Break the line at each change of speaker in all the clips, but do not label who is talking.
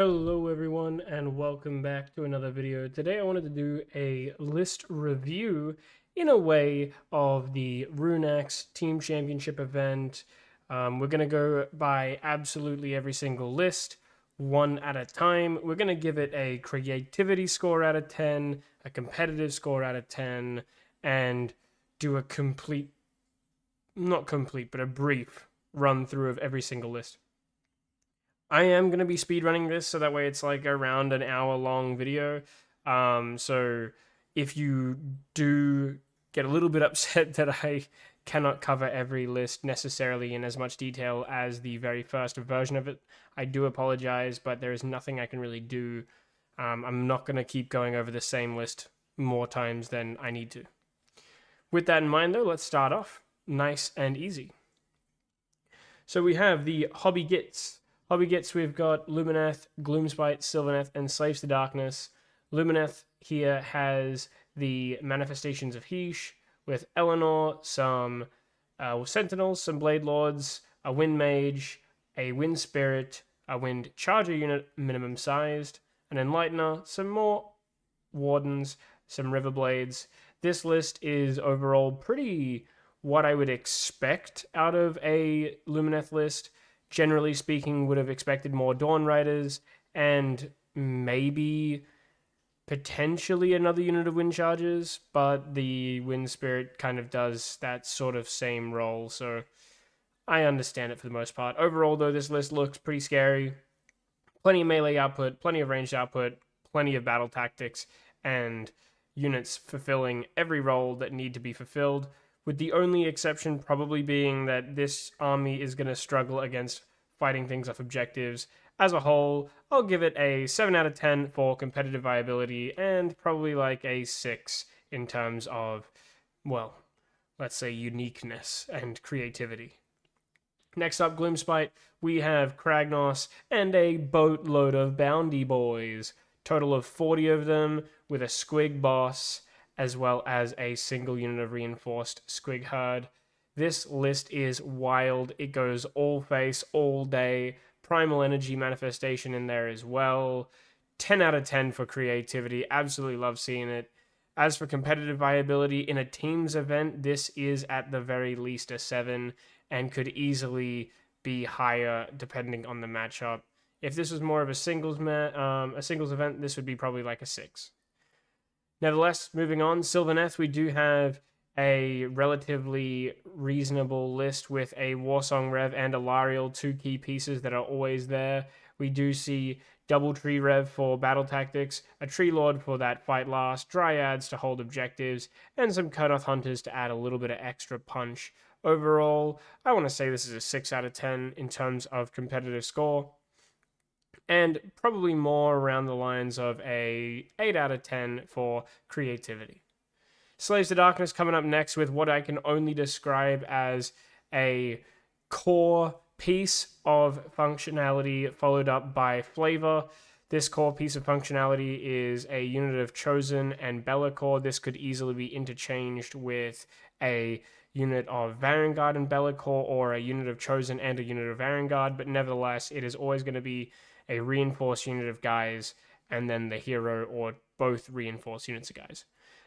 Hello everyone and welcome back to another video. Today I wanted to do a list review in a way of the Runeaxe Team Championship event. We're going to go by absolutely every single list, one at a time. We're going to give it a creativity score out of 10, a competitive score out of 10, and do a not complete, but a brief run through of every single list. I am going to be speedrunning this, so that way it's like around an hour long video. So if you do get a little bit upset that I cannot cover every list necessarily in as much detail as the very first version of it, I do apologize, but there is nothing I can really do. I'm not going to keep going over the same list more times than I need to. With that in mind, though, let's start off nice and easy. So we have the Hobby Gits. We've got Lumineth, Gloomspite, Sylvaneth, and Slaves to Darkness. Lumineth here has the Manifestations of Heesh, with Eleanor, some Sentinels, some Blade Lords, a Wind Mage, a Wind Spirit, a Wind Charger unit minimum sized, an Enlightener, some more Wardens, some River Blades. This list is overall pretty what I would expect out of a Lumineth list. Generally speaking, would have expected more Dawn Riders and maybe potentially another unit of Wind Chargers, but the Wind Spirit kind of does that sort of same role, so I understand it for the most part. Overall, though, this list looks pretty scary. Plenty of melee output, plenty of ranged output, plenty of battle tactics, and units fulfilling every role that need to be fulfilled, with the only exception probably being that this army is going to struggle against fighting things off objectives. As a whole, I'll give it a 7 out of 10 for competitive viability and probably like a 6 in terms of, well, let's say uniqueness and creativity. Next up, Gloomspite, we have Kragnos and a boatload of bounty boys. Total of 40 of them with a squig boss, as well as a single unit of reinforced squig herd. This list is wild. It goes all face, all day. Primal energy manifestation in there as well. 10 out of 10 for creativity. Absolutely love seeing it. As for competitive viability, in a teams event, this is at the very least a 7 and could easily be higher depending on the matchup. If this was more of a singles event, this would be probably like a 6. Nevertheless, moving on, Sylvaneth, we do have a relatively reasonable list with a Warsong Rev and a Lariel, two key pieces that are always there. We do see Double Tree Rev for battle tactics, a Tree Lord for that fight last, Dryads to hold objectives, and some Kurnoth Hunters to add a little bit of extra punch. Overall, I want to say this is a 6 out of 10 in terms of competitive score, and probably more around the lines of a 8 out of 10 for creativity. Slaves to Darkness coming up next with what I can only describe as a core piece of functionality followed up by flavor. This core piece of functionality is a unit of Chosen and Be'lakor. This could easily be interchanged with a unit of Vanguard and Be'lakor, or a unit of Chosen and a unit of Vanguard, but nevertheless, it is always going to be a reinforced unit of guys, and then the hero or both reinforced units of guys.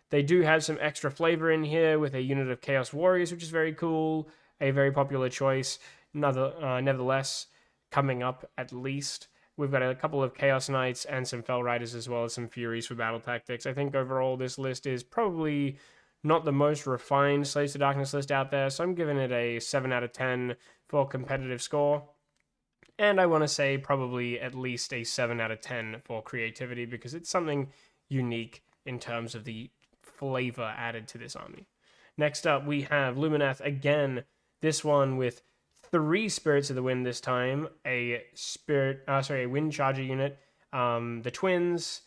They do have some extra flavor in here with a unit of Chaos Warriors, which is very cool, a very popular choice. Nevertheless, coming up at least, we've got a couple of Chaos Knights and some Fell Riders, as well as some Furies for battle tactics. I think overall this list is probably not the most refined Slaves to Darkness list out there, so I'm giving it a 7 out of 10 for competitive score. And I want to say probably at least a 7 out of 10 for creativity, because it's something unique in terms of the flavor added to this army. Next up, we have Lumineth again. This one with 3 Spirits of the Wind this time. A Wind Charger unit. The Twins,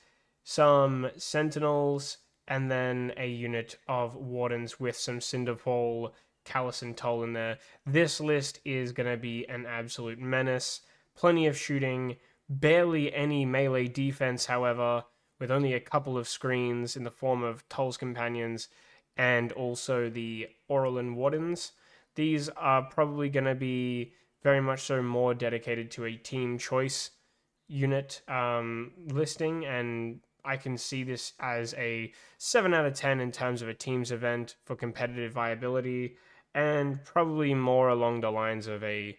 some Sentinels, and then a unit of Wardens with some Cinderfall, Callous and Toll in there. This list is going to be an absolute menace. Plenty of shooting, barely any melee defense, however, with only a couple of screens in the form of Toll's Companions and also the Aurelin Wardens. These are probably going to be very much so more dedicated to a team choice unit listing, and I can see this as a 7 out of 10 in terms of a team's event for competitive viability, and probably more along the lines of a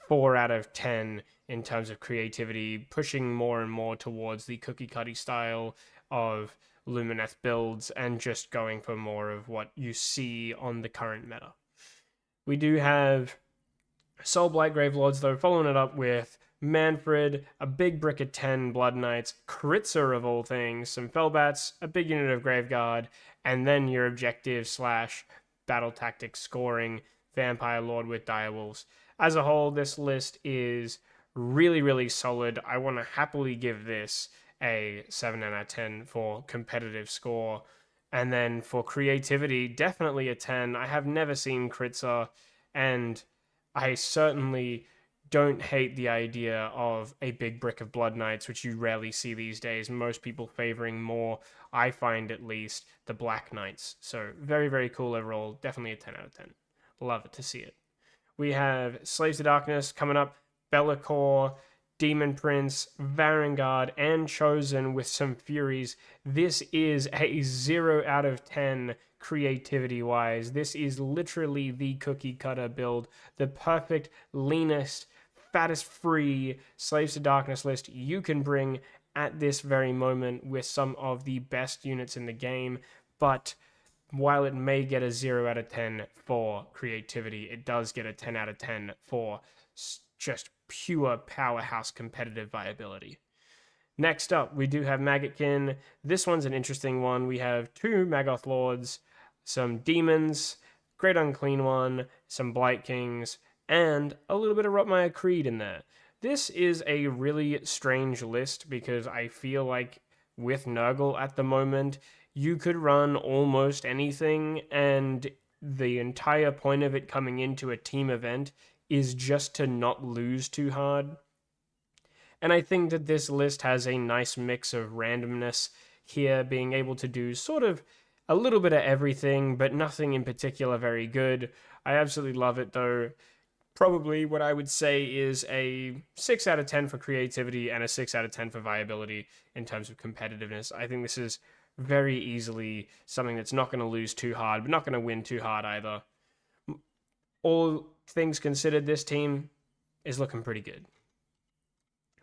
4 out of 10 in terms of creativity, pushing more and more towards the cookie cutter style of Lumineth builds and just going for more of what you see on the current meta. We do have Soul Blight Gravelords, though, following it up with Manfred, a big brick of 10 Blood Knights, Kritzer of all things, some Fellbats, a big unit of Graveguard, and then your objective / battle tactics scoring Vampire Lord with Direwolves. As a whole, this list is really, really solid. I want to happily give this a 7 out of 10 for competitive score. And then for creativity, definitely a 10. I have never seen Kritzer, and I certainly don't hate the idea of a big brick of Blood Knights, which you rarely see these days. Most people favoring more, I find at least, the Black Knights. So very, very cool overall. Definitely a 10 out of 10. Love it to see it. We have Slaves to Darkness coming up, Be'lakor, Demon Prince, Varangard, and Chosen with some Furies. This is a 0 out of 10 creativity-wise. This is literally the cookie cutter build, the perfect, leanest, fattest free Slaves to Darkness list you can bring at this very moment with some of the best units in the game, but while it may get a 0 out of 10 for creativity, it does get a 10 out of 10 for just pure powerhouse competitive viability. Next up, we do have Maggotkin. This one's an interesting one. We have 2 Maggoth Lords, some Demons, Great Unclean One, some Blight Kings, and a little bit of Rotmire Creed in there. This is a really strange list because I feel like with Nurgle at the moment, you could run almost anything, and the entire point of it coming into a team event is just to not lose too hard. And I think that this list has a nice mix of randomness here, being able to do sort of a little bit of everything, but nothing in particular very good. I absolutely love it, though. Probably what I would say is a 6 out of 10 for creativity and a 6 out of 10 for viability in terms of competitiveness. I think this is very easily something that's not going to lose too hard, but not going to win too hard either. All things considered, this team is looking pretty good.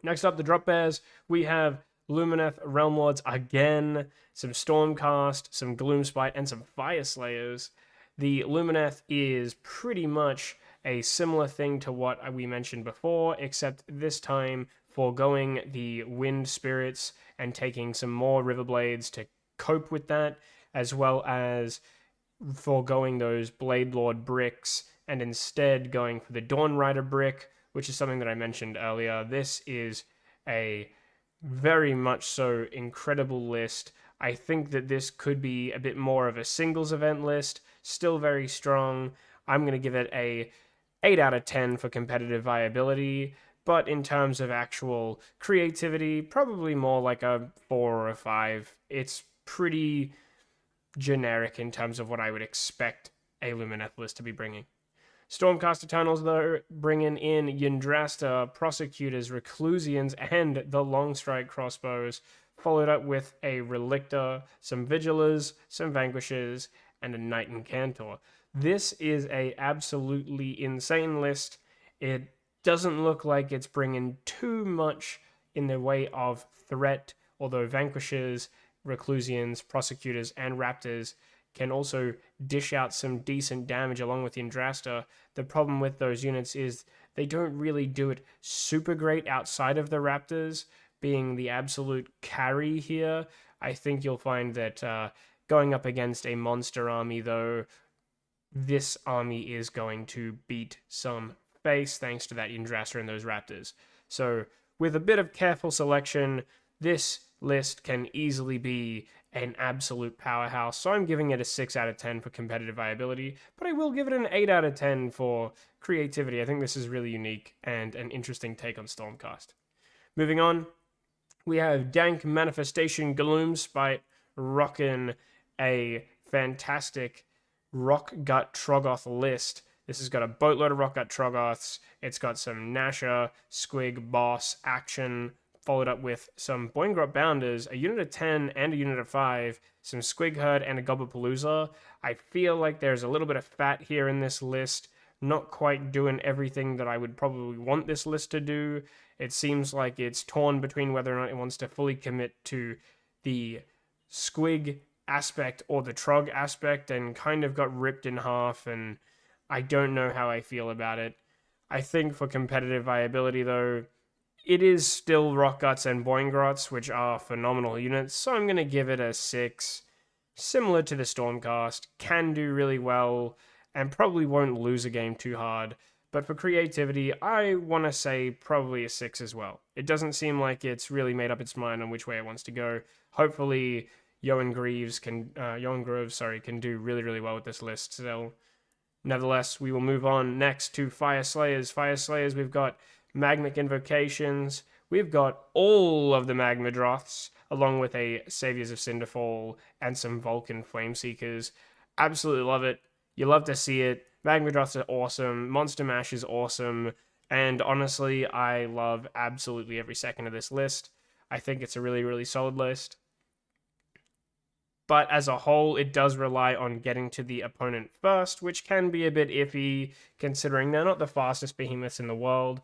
Next up, the Drop Bears. We have Lumineth Realm Lords again, some Stormcast, some Gloomspite, and some Fire Slayers. The Lumineth is pretty much a similar thing to what we mentioned before, except this time foregoing the Wind Spirits and taking some more Riverblades to cope with that, as well as foregoing those Blade Lord bricks and instead going for the Dawn Rider brick, which is something that I mentioned earlier. This is a very much so incredible list. I think that this could be a bit more of a singles event list, still very strong. I'm going to give it a 8 out of 10 for competitive viability, but in terms of actual creativity, probably more like a 4 or a 5. It's pretty generic in terms of what I would expect a Lumineth list to be bringing. Stormcast Eternals, though, bringing in Yndrasta, Prosecutors, Reclusians, and the Longstrike Crossbows, followed up with a Relictor, some Vigilers, some Vanquishers, and a Knight Incantor. This is a absolutely insane list. It doesn't look like it's bringing too much in the way of threat, although Vanquishers, Reclusians, Prosecutors, and Raptors can also dish out some decent damage along with Yndrasta. The problem with those units is they don't really do it super great outside of the Raptors being the absolute carry here. I think you'll find that going up against a monster army, though, this army is going to beat some face thanks to that Yndrasta and those Raptors. So with a bit of careful selection, this list can easily be an absolute powerhouse. So I'm giving it a 6 out of 10 for competitive viability, but I will give it an 8 out of 10 for creativity. I think this is really unique and an interesting take on Stormcast. Moving on, we have Dank Manifestation Gloomspite rocking a fantastic Rockgut Troggoth list. This has got a boatload of Rockgut Troggoths. It's got some Nasher, Squig, Boss, Action, followed up with some Boingrot Bounders, a unit of 10 and a unit of 5, some Squig Herd, and a Gobblepalooza. I feel like there's a little bit of fat here in this list, not quite doing everything that I would probably want this list to do. It seems like it's torn between whether or not it wants to fully commit to the Squig aspect or the Trog aspect, and kind of got ripped in half, and I don't know how I feel about it. I think for competitive viability, though, it is still Rock Guts and Boingrots, which are phenomenal units, so I'm going to give it a 6. Similar to the Stormcast, can do really well, and probably won't lose a game too hard. But for creativity, I want to say probably a 6 as well. It doesn't seem like it's really made up its mind on which way it wants to go. Hopefully, Yoan Groves can do really, really well with this list still. Nevertheless, we will move on next to Fire Slayers. Fire Slayers, we've got Magmic Invocations. We've got all of the Magmadroths, along with a Saviors of Cinderfall and some Vulcan Flameseekers. Absolutely love it. You love to see it. Magmadroths are awesome. Monster Mash is awesome. And honestly, I love absolutely every second of this list. I think it's a really, really solid list. But as a whole, it does rely on getting to the opponent first, which can be a bit iffy, considering they're not the fastest behemoths in the world.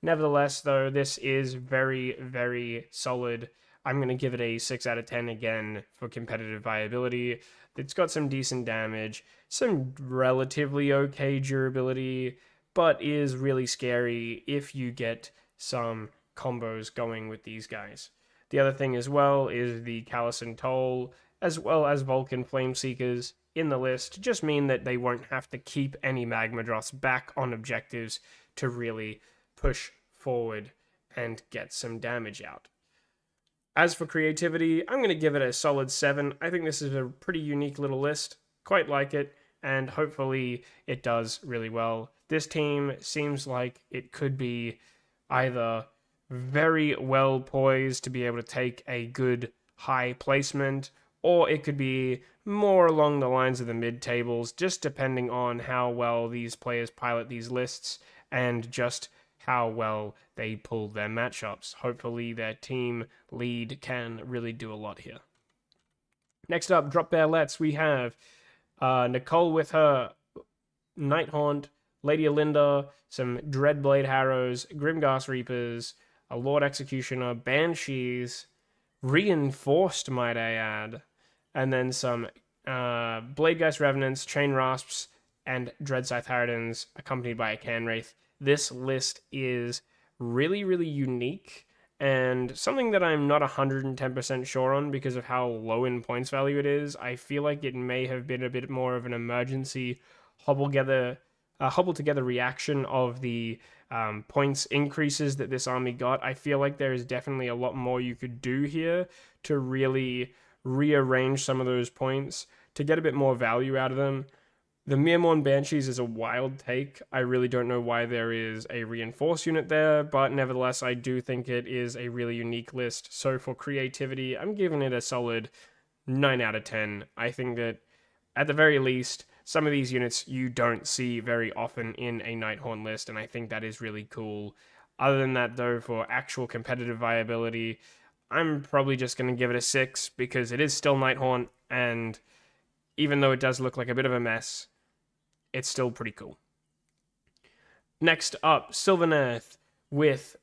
Nevertheless, though, this is very, very solid. I'm going to give it a 6 out of 10 again for competitive viability. It's got some decent damage, some relatively okay durability, but is really scary if you get some combos going with these guys. The other thing as well is the Callous and Toll, as well as Vulcan Flameseekers in the list, just mean that they won't have to keep any Magmadroths back on objectives to really push forward and get some damage out. As for creativity, I'm going to give it a solid 7. I think this is a pretty unique little list. Quite like it, and hopefully it does really well. This team seems like it could be either very well poised to be able to take a good high placement, or it could be more along the lines of the mid-tables, just depending on how well these players pilot these lists and just how well they pull their matchups. Hopefully their team lead can really do a lot here. Next up, Drop Bear Let's, we have Nicole with her Nighthaunt, Lady Alinda, some Dreadblade Harrows, Grimghast Reapers, a Lord Executioner, Banshees, Reinforced, might I add, and then some Bladegeist Revenants, Chain Rasps, and Dreadscythe Harridans, accompanied by a Canwraith. This list is really, really unique, and something that I'm not 110% sure on because of how low in points value it is. I feel like it may have been a bit more of an emergency hobble together reaction of the points increases that this army got. I feel like there is definitely a lot more you could do here to really rearrange some of those points to get a bit more value out of them. The Mirmorn Banshees is a wild take. I really don't know why there is a reinforced unit there, but nevertheless, I do think it is a really unique list. So for creativity, I'm giving it a solid 9 out of 10. I think that, at the very least, some of these units you don't see very often in a Nighthaunt list, and I think that is really cool. Other than that, though, for actual competitive viability, I'm probably just going to give it a 6, because it is still Nighthaunt, and even though it does look like a bit of a mess, it's still pretty cool. Next up, Sylvaneth with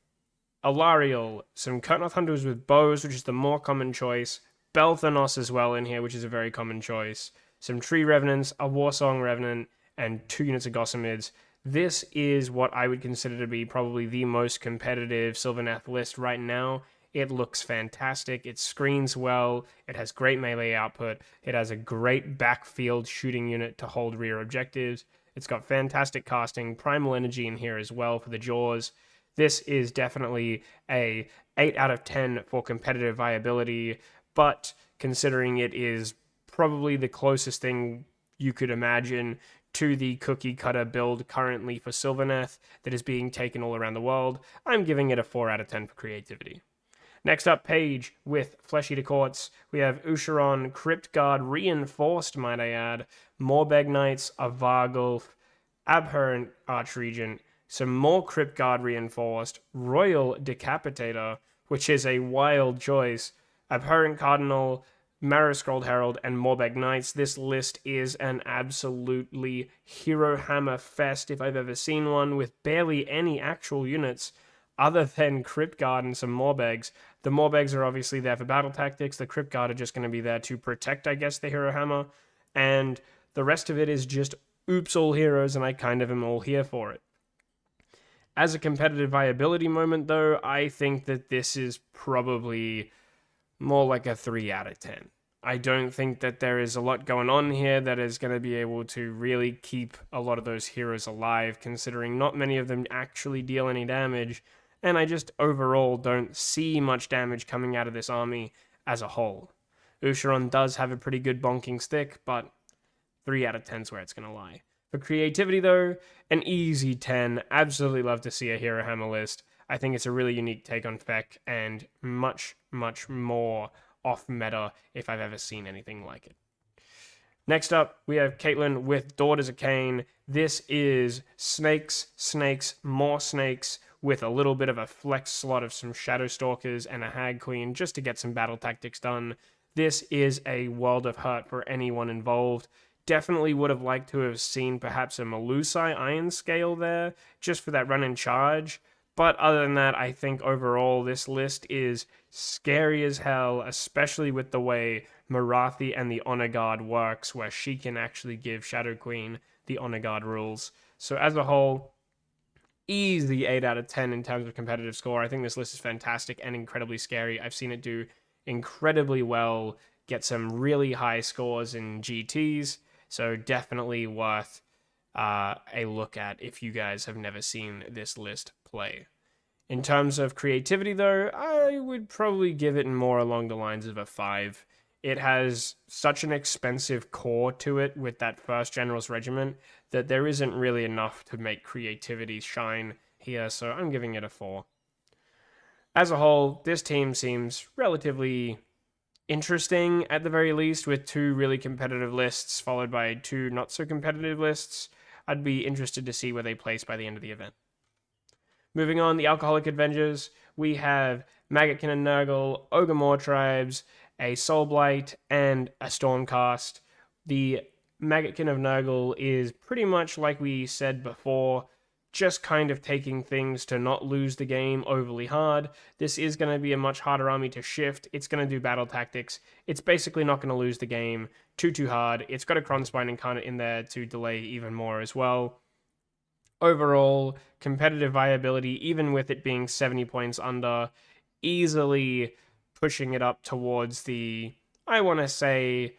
Alariel, some Kurnoth Hunters with bows, which is the more common choice, Belthanos as well in here, which is a very common choice, some Tree Revenants, a Warsong Revenant, and 2 units of Gossamids. This is what I would consider to be probably the most competitive Sylvaneth list right now. It looks fantastic, it screens well, it has great melee output, it has a great backfield shooting unit to hold rear objectives, it's got fantastic casting, primal energy in here as well for the jaws. This is definitely a 8 out of 10 for competitive viability, but considering it is probably the closest thing you could imagine to the cookie cutter build currently for Sylvaneth that is being taken all around the world, I'm giving it a 4 out of 10 for creativity. Next up, Paige with Flesh Eater Courts. We have Usharon, Crypt Guard, Reinforced, might I add, Morbeg Knights, a Vargulf, Abhorrent Archregent, some more Crypt Guard Reinforced, Royal Decapitator, which is a wild choice. Abhorrent Cardinal, Marrow Scrolled Herald, and Morbeg Knights. This list is an absolutely hero hammer fest if I've ever seen one, with barely any actual units other than Crypt Guard and some Morbegs. The Morbegs are obviously there for battle tactics. The Crypt Guard are just going to be there to protect, I guess, the hero hammer. And the rest of it is just oops all heroes, and I kind of am all here for it. As a competitive viability moment, though, I think that this is probably more like a 3 out of 10. I don't think that there is a lot going on here that is going to be able to really keep a lot of those heroes alive, considering not many of them actually deal any damage, and I just overall don't see much damage coming out of this army as a whole. Usharon does have a pretty good bonking stick, but 3 out of 10 is where it's going to lie. For creativity, though, an easy 10. Absolutely love to see a hero hammer list. I think it's a really unique take on Feck, and much, much more off-meta if I've ever seen anything like it. Next up, we have Caitlyn with Daughters of Cain. This is snakes, snakes, more snakes, with a little bit of a flex slot of some Shadow Stalkers and a Hag Queen just to get some battle tactics done. This is a world of hurt for anyone involved. Definitely would have liked to have seen perhaps a Melusai Iron Scale there, just for that run and charge. But other than that, I think overall this list is scary as hell, especially with the way Marathi and the Honor Guard works, where she can actually give Shadow Queen the Honor Guard rules. So as a whole, easy 8 out of 10 in terms of competitive score. I think this list is fantastic and incredibly scary. I've seen it do incredibly well, get some really high scores in GTs, so definitely worth a look at if you guys have never seen this list play. In terms of creativity, though, I would probably give it more along the lines of a 5. It has such an expensive core to it with that first General's Regiment that there isn't really enough to make creativity shine here, so I'm giving it a 4. As a whole, this team seems relatively interesting at the very least, with 2 really competitive lists followed by 2 not so competitive lists. I'd be interested to see where they place by the end of the event. Moving on, the Alcoholic Avengers, we have Maggotkin and Nurgle, Ogre Moor Tribes, a Soul Blight, and a Stormcast. The Maggotkin of Nurgle is pretty much like we said before, just kind of taking things to not lose the game overly hard. This is going to be a much harder army to shift. It's going to do battle tactics. It's basically not going to lose the game too hard. It's got a Kronspine Incarnate in there to delay even more as well. Overall, competitive viability, even with it being 70 points under, easily pushing it up towards the, I want to say,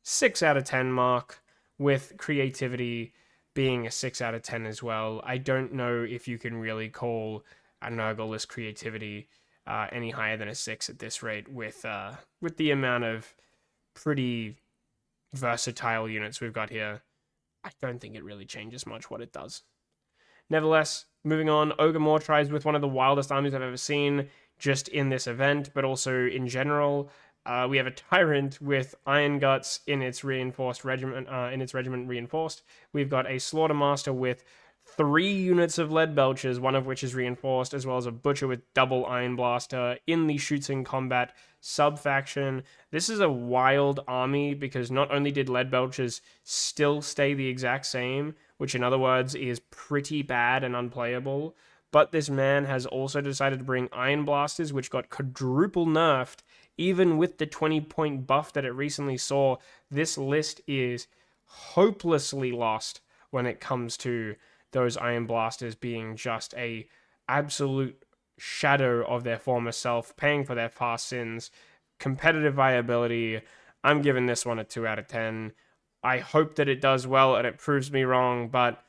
6 out of 10 mark, with creativity being a 6 out of 10 as well. I don't know if you can really call a Nurgle list creativity any higher than a 6 at this rate, with the amount of pretty versatile units we've got here. I don't think it really changes much what it does. Nevertheless, moving on, Ogre Moor Tribes with one of the wildest armies I've ever seen, just in this event, but also in general. We have a Tyrant with Iron Guts in its reinforced regiment, reinforced. We've got a Slaughtermaster with 3 units of Lead Belchers, one of which is reinforced, as well as a Butcher with double Iron Blaster in the Shoots in Combat sub-faction. This is a wild army because not only did Lead Belchers still stay the exact same, which in other words is pretty bad and unplayable, but this man has also decided to bring Iron Blasters, which got quadruple nerfed. Even with the 20-point buff that it recently saw, this list is hopelessly lost when it comes to those Iron Blasters being just a absolute shadow of their former self, paying for their past sins. Competitive viability, I'm giving this one a 2 out of 10. I hope that it does well and it proves me wrong, but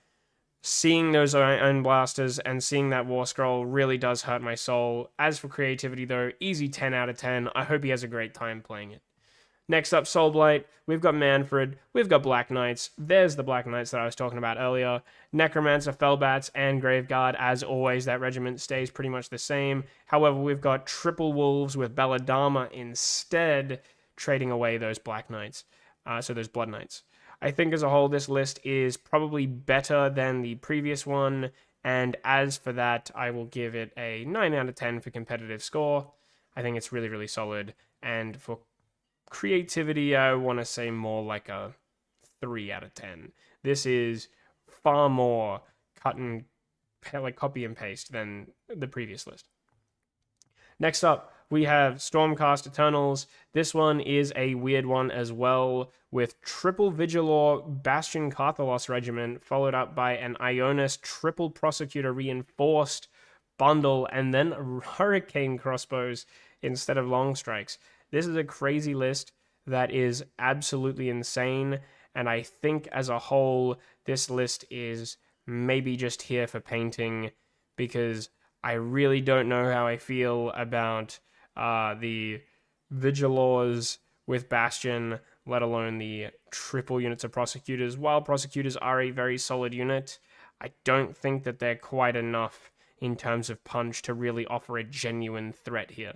seeing those Iron Blasters and seeing that War Scroll really does hurt my soul. As for creativity, though, easy 10 out of 10. I hope he has a great time playing it. Next up, Soul Blight. We've got Manfred. We've got Black Knights. There's the Black Knights that I was talking about earlier. Necromancer, Fellbats, and Graveguard. As always, that regiment stays pretty much the same. However, we've got Triple Wolves with Belladama instead, trading away those Black Knights. So those Blood Knights. I think as a whole, this list is probably better than the previous one, And as for that, I will give it a 9 out of 10 for competitive score. I think it's really, really solid. And for creativity, I want to say more like a 3 out of 10. This is far more copy and paste than the previous list. Next up, we have Stormcast Eternals. This one is a weird one as well, with triple Vigilor Bastion Carthalos Regiment, followed up by an Ionis triple Prosecutor Reinforced bundle, and then Hurricane Crossbows instead of Long Strikes. This is a crazy list that is absolutely insane, and I think as a whole, this list is maybe just here for painting, because I really don't know how I feel about the Vigilors with Bastion, let alone the triple units of Prosecutors. While Prosecutors are a very solid unit, I don't think that they're quite enough in terms of punch to really offer a genuine threat here.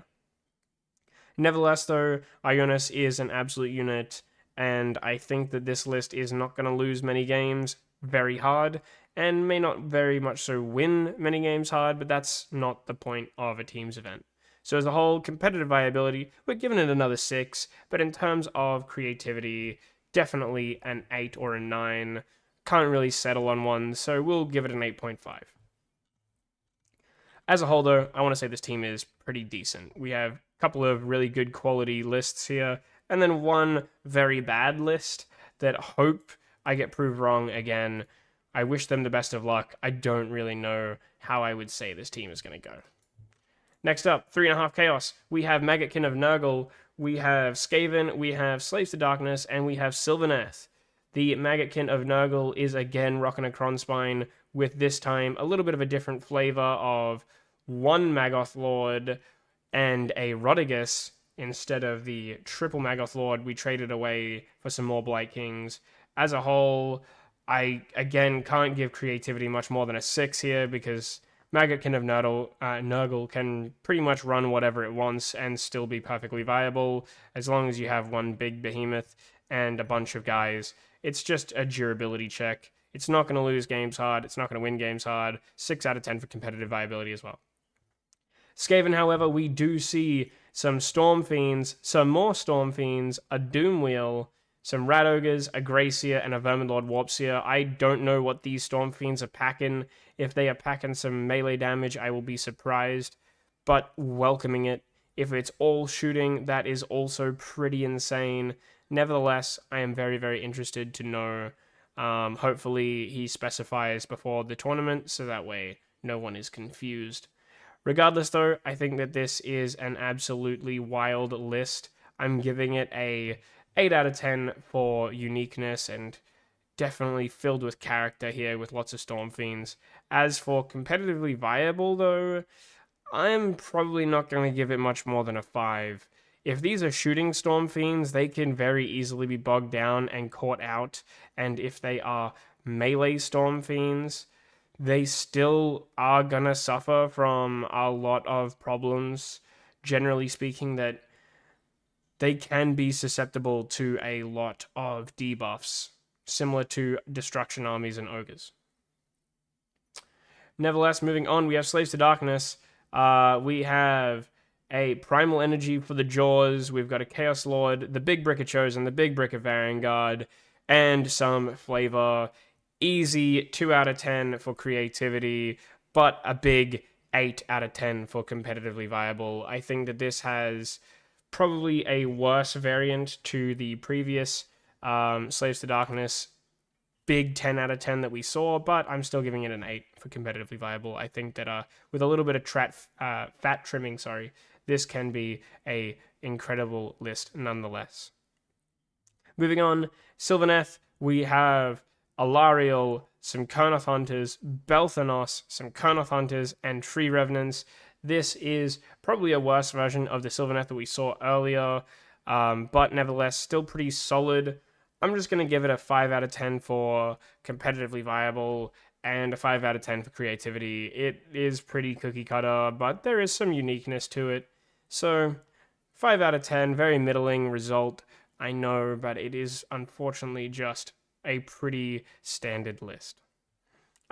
Nevertheless, though, Ionis is an absolute unit, and I think that this list is not going to lose many games very hard, and may not very much so win many games hard, but that's not the point of a team's event. So as a whole, competitive viability, we're giving it another 6, but in terms of creativity, definitely an 8 or a 9. Can't really settle on one, so we'll give it an 8.5. As a whole, though, I want to say this team is pretty decent. We have a couple of really good quality lists here, and then one very bad list that hope I get proved wrong again. I wish them the best of luck. I don't really know how I would say this team is going to go. Next up, 3.5 Chaos. We have Maggotkin of Nurgle, we have Skaven, we have Slaves to Darkness, and we have Sylvaneth. The Maggotkin of Nurgle is again rocking a Kronspine, with this time a little bit of a different flavor of one Maggoth Lord and a Rodigus instead of the triple Maggoth Lord we traded away for some more Blight Kings. As a whole, I, again, can't give creativity much more than a 6 here, because Maggotkin of Nurgle can pretty much run whatever it wants and still be perfectly viable, as long as you have one big behemoth and a bunch of guys. It's just a durability check. It's not going to lose games hard. It's not going to win games hard. 6 out of 10 for competitive viability as well. Skaven, however, we do see some Storm Fiends, some more Storm Fiends, a Doom Wheel, some Rat Ogres, a Greyseer, and a Verminlord Warpseer. I don't know what these Storm Fiends are packing. If they are packing some melee damage, I will be surprised, but welcoming it. If it's all shooting, that is also pretty insane. Nevertheless, I am very, very interested to know. Hopefully he specifies before the tournament, so that way no one is confused. Regardless, though, I think that this is an absolutely wild list. I'm giving it a 8 out of 10 for uniqueness, and definitely filled with character here with lots of Storm Fiends. As for competitively viable, though, I'm probably not going to give it much more than a 5. If these are shooting Storm Fiends, they can very easily be bogged down and caught out, and if they are melee Storm Fiends, they still are going to suffer from a lot of problems, generally speaking, that they can be susceptible to a lot of debuffs, similar to Destruction Armies and Ogres. Nevertheless, moving on, we have Slaves to Darkness. We have a Primal Energy for the Jaws. We've got a Chaos Lord, the Big Brick of Chosen, the Big Brick of Varangard, and some flavor. Easy 2 out of 10 for creativity, but a big 8 out of 10 for competitively viable. I think that this has probably a worse variant to the previous Slaves to Darkness big 10 out of 10 that we saw, but I'm still giving it an 8 for competitively viable. I think that with a little bit of fat trimming, this can be a incredible list nonetheless. Moving on, Sylvaneth, we have Alariel, some Kurnoth Hunters, Belthanos, some Kurnoth Hunters, and Tree Revenants. This is probably a worse version of the Sylvaneth that we saw earlier, but nevertheless, still pretty solid. I'm just going to give it a 5 out of 10 for competitively viable, and a 5 out of 10 for creativity. It is pretty cookie cutter, but there is some uniqueness to it. So, 5 out of 10, very middling result, I know, but it is unfortunately just a pretty standard list.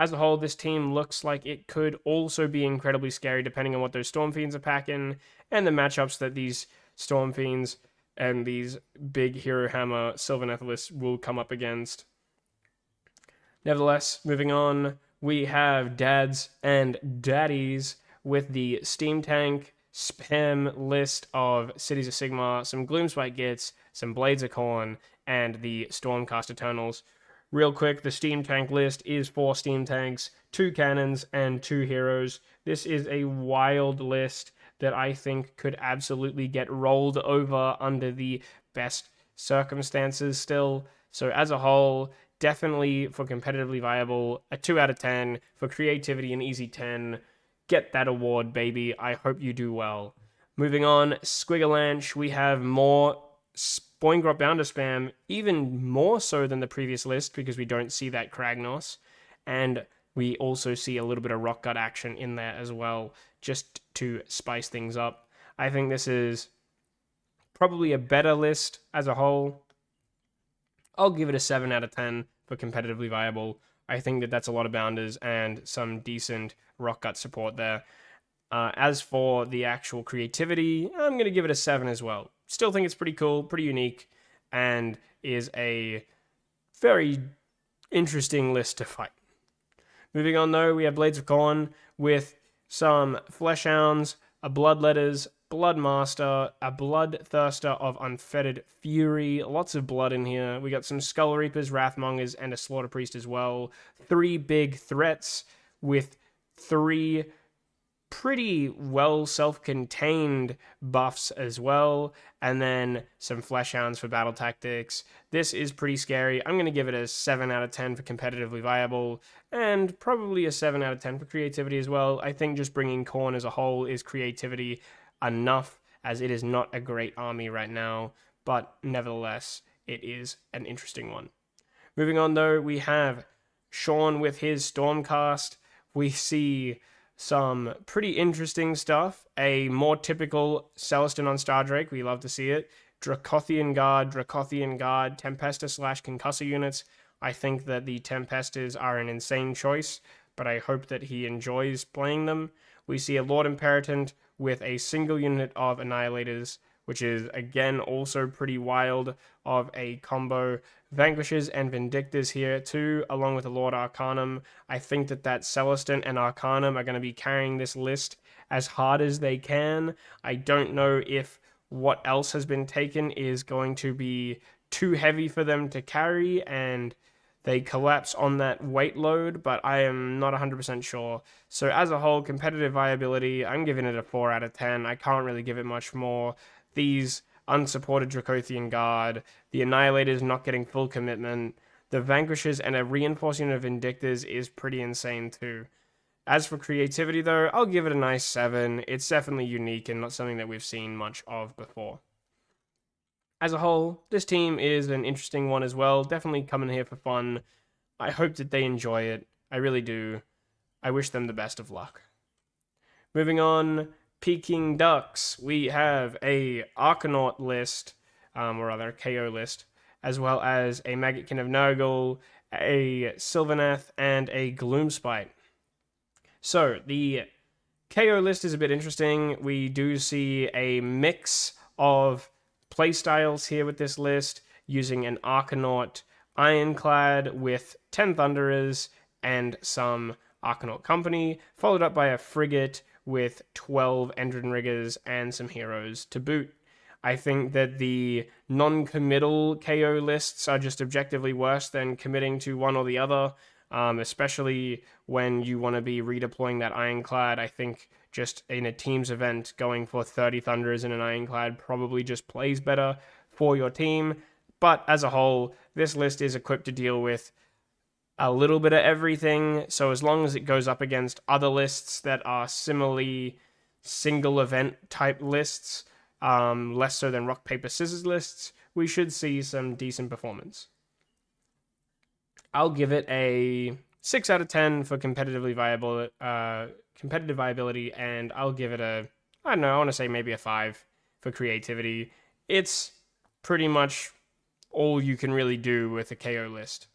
As a whole, this team looks like it could also be incredibly scary depending on what those Storm Fiends are packing and the matchups that these Storm Fiends and these big Hero Hammer Sylvaneth lists will come up against. Nevertheless, moving on, we have dads and daddies with the Steam Tank spam list of Cities of Sigmar, some Gloomspite Gits, some Blades of Khorne, and the Stormcast Eternals. Real quick, the Steam Tank list is 4 Steam Tanks, 2 Cannons, and 2 Heroes. This is a wild list that I think could absolutely get rolled over under the best circumstances still. So as a whole, definitely for competitively viable, a 2 out of 10. For creativity, an easy 10. Get that award, baby. I hope you do well. Moving on, Squigalanche, we have more Boingrot Bounder spam, even more so than the previous list because we don't see that Kragnos. And we also see a little bit of Rock Gut action in there as well, just to spice things up. I think this is probably a better list as a whole. I'll give it a 7 out of 10 for competitively viable. I think that that's a lot of bounders and some decent Rock Gut support there. As for the actual creativity, I'm going to give it a 7 as well. Still think it's pretty cool, pretty unique, and is a very interesting list to fight. Moving on though, we have Blades of Khorne with some Fleshhounds, a Bloodletters, Bloodmaster, a Bloodthirster of Unfettered Fury, lots of blood in here. We got some Skull Reapers, Wrathmongers, and a Slaughter Priest as well. 3 big threats with 3 pretty well self-contained buffs as well, and then some Fleshhounds for battle tactics. This is pretty scary. I'm going to give it a 7 out of 10 for competitively viable, and probably a 7 out of 10 for creativity as well. I think just bringing Khorne as a whole is creativity enough, as it is not a great army right now, but nevertheless, it is an interesting one. Moving on though, we have Sean with his Stormcast. We see some pretty interesting stuff. A more typical Celestin on Stardrake, we love to see it. Dracothian Guard, Tempesta / Concussor units. I think that the Tempestas are an insane choice, but I hope that he enjoys playing them. We see a Lord Imperatant with a single unit of Annihilators, which is again also pretty wild of a combo. Vanquishes and Vindictors here too, along with the Lord Arcanum. I think that Celestin and Arcanum are going to be carrying this list as hard as they can. I don't know if what else has been taken is going to be too heavy for them to carry and they collapse on that weight load, but I am not 100% sure. So as a whole, competitive viability, I'm giving it a 4 out of 10. I can't really give it much more. These unsupported Dracothian Guard, the Annihilators not getting full commitment, the Vanquishes and a reinforcing of Vindictors is pretty insane too. As for creativity though, I'll give it a nice 7. It's definitely unique and not something that we've seen much of before. As a whole, this team is an interesting one as well. Definitely coming here for fun. I hope that they enjoy it. I really do. I wish them the best of luck. Moving on, Peking Ducks. We have a Arcanaut list, or rather a KO list, as well as a Maggotkin of Nurgle, a Sylvaneth, and a Gloomspite. So, the KO list is a bit interesting. We do see a mix of playstyles here with this list, using an Arcanaut Ironclad with 10 Thunderers and some Arcanaut Company, followed up by a Frigate with 12 Endrinriggers and some heroes to boot. I think that the non-committal KO lists are just objectively worse than committing to one or the other, especially when you want to be redeploying that Ironclad. I think just in a team's event, going for 30 Thunderers in an Ironclad probably just plays better for your team. But as a whole, this list is equipped to deal with a little bit of everything, so as long as it goes up against other lists that are similarly single event type lists, less so than rock, paper, scissors lists, we should see some decent performance. I'll give it a 6 out of 10 for competitive viability, and I'll give it a, I don't know, I want to say maybe a 5 for creativity. It's pretty much all you can really do with a KO list.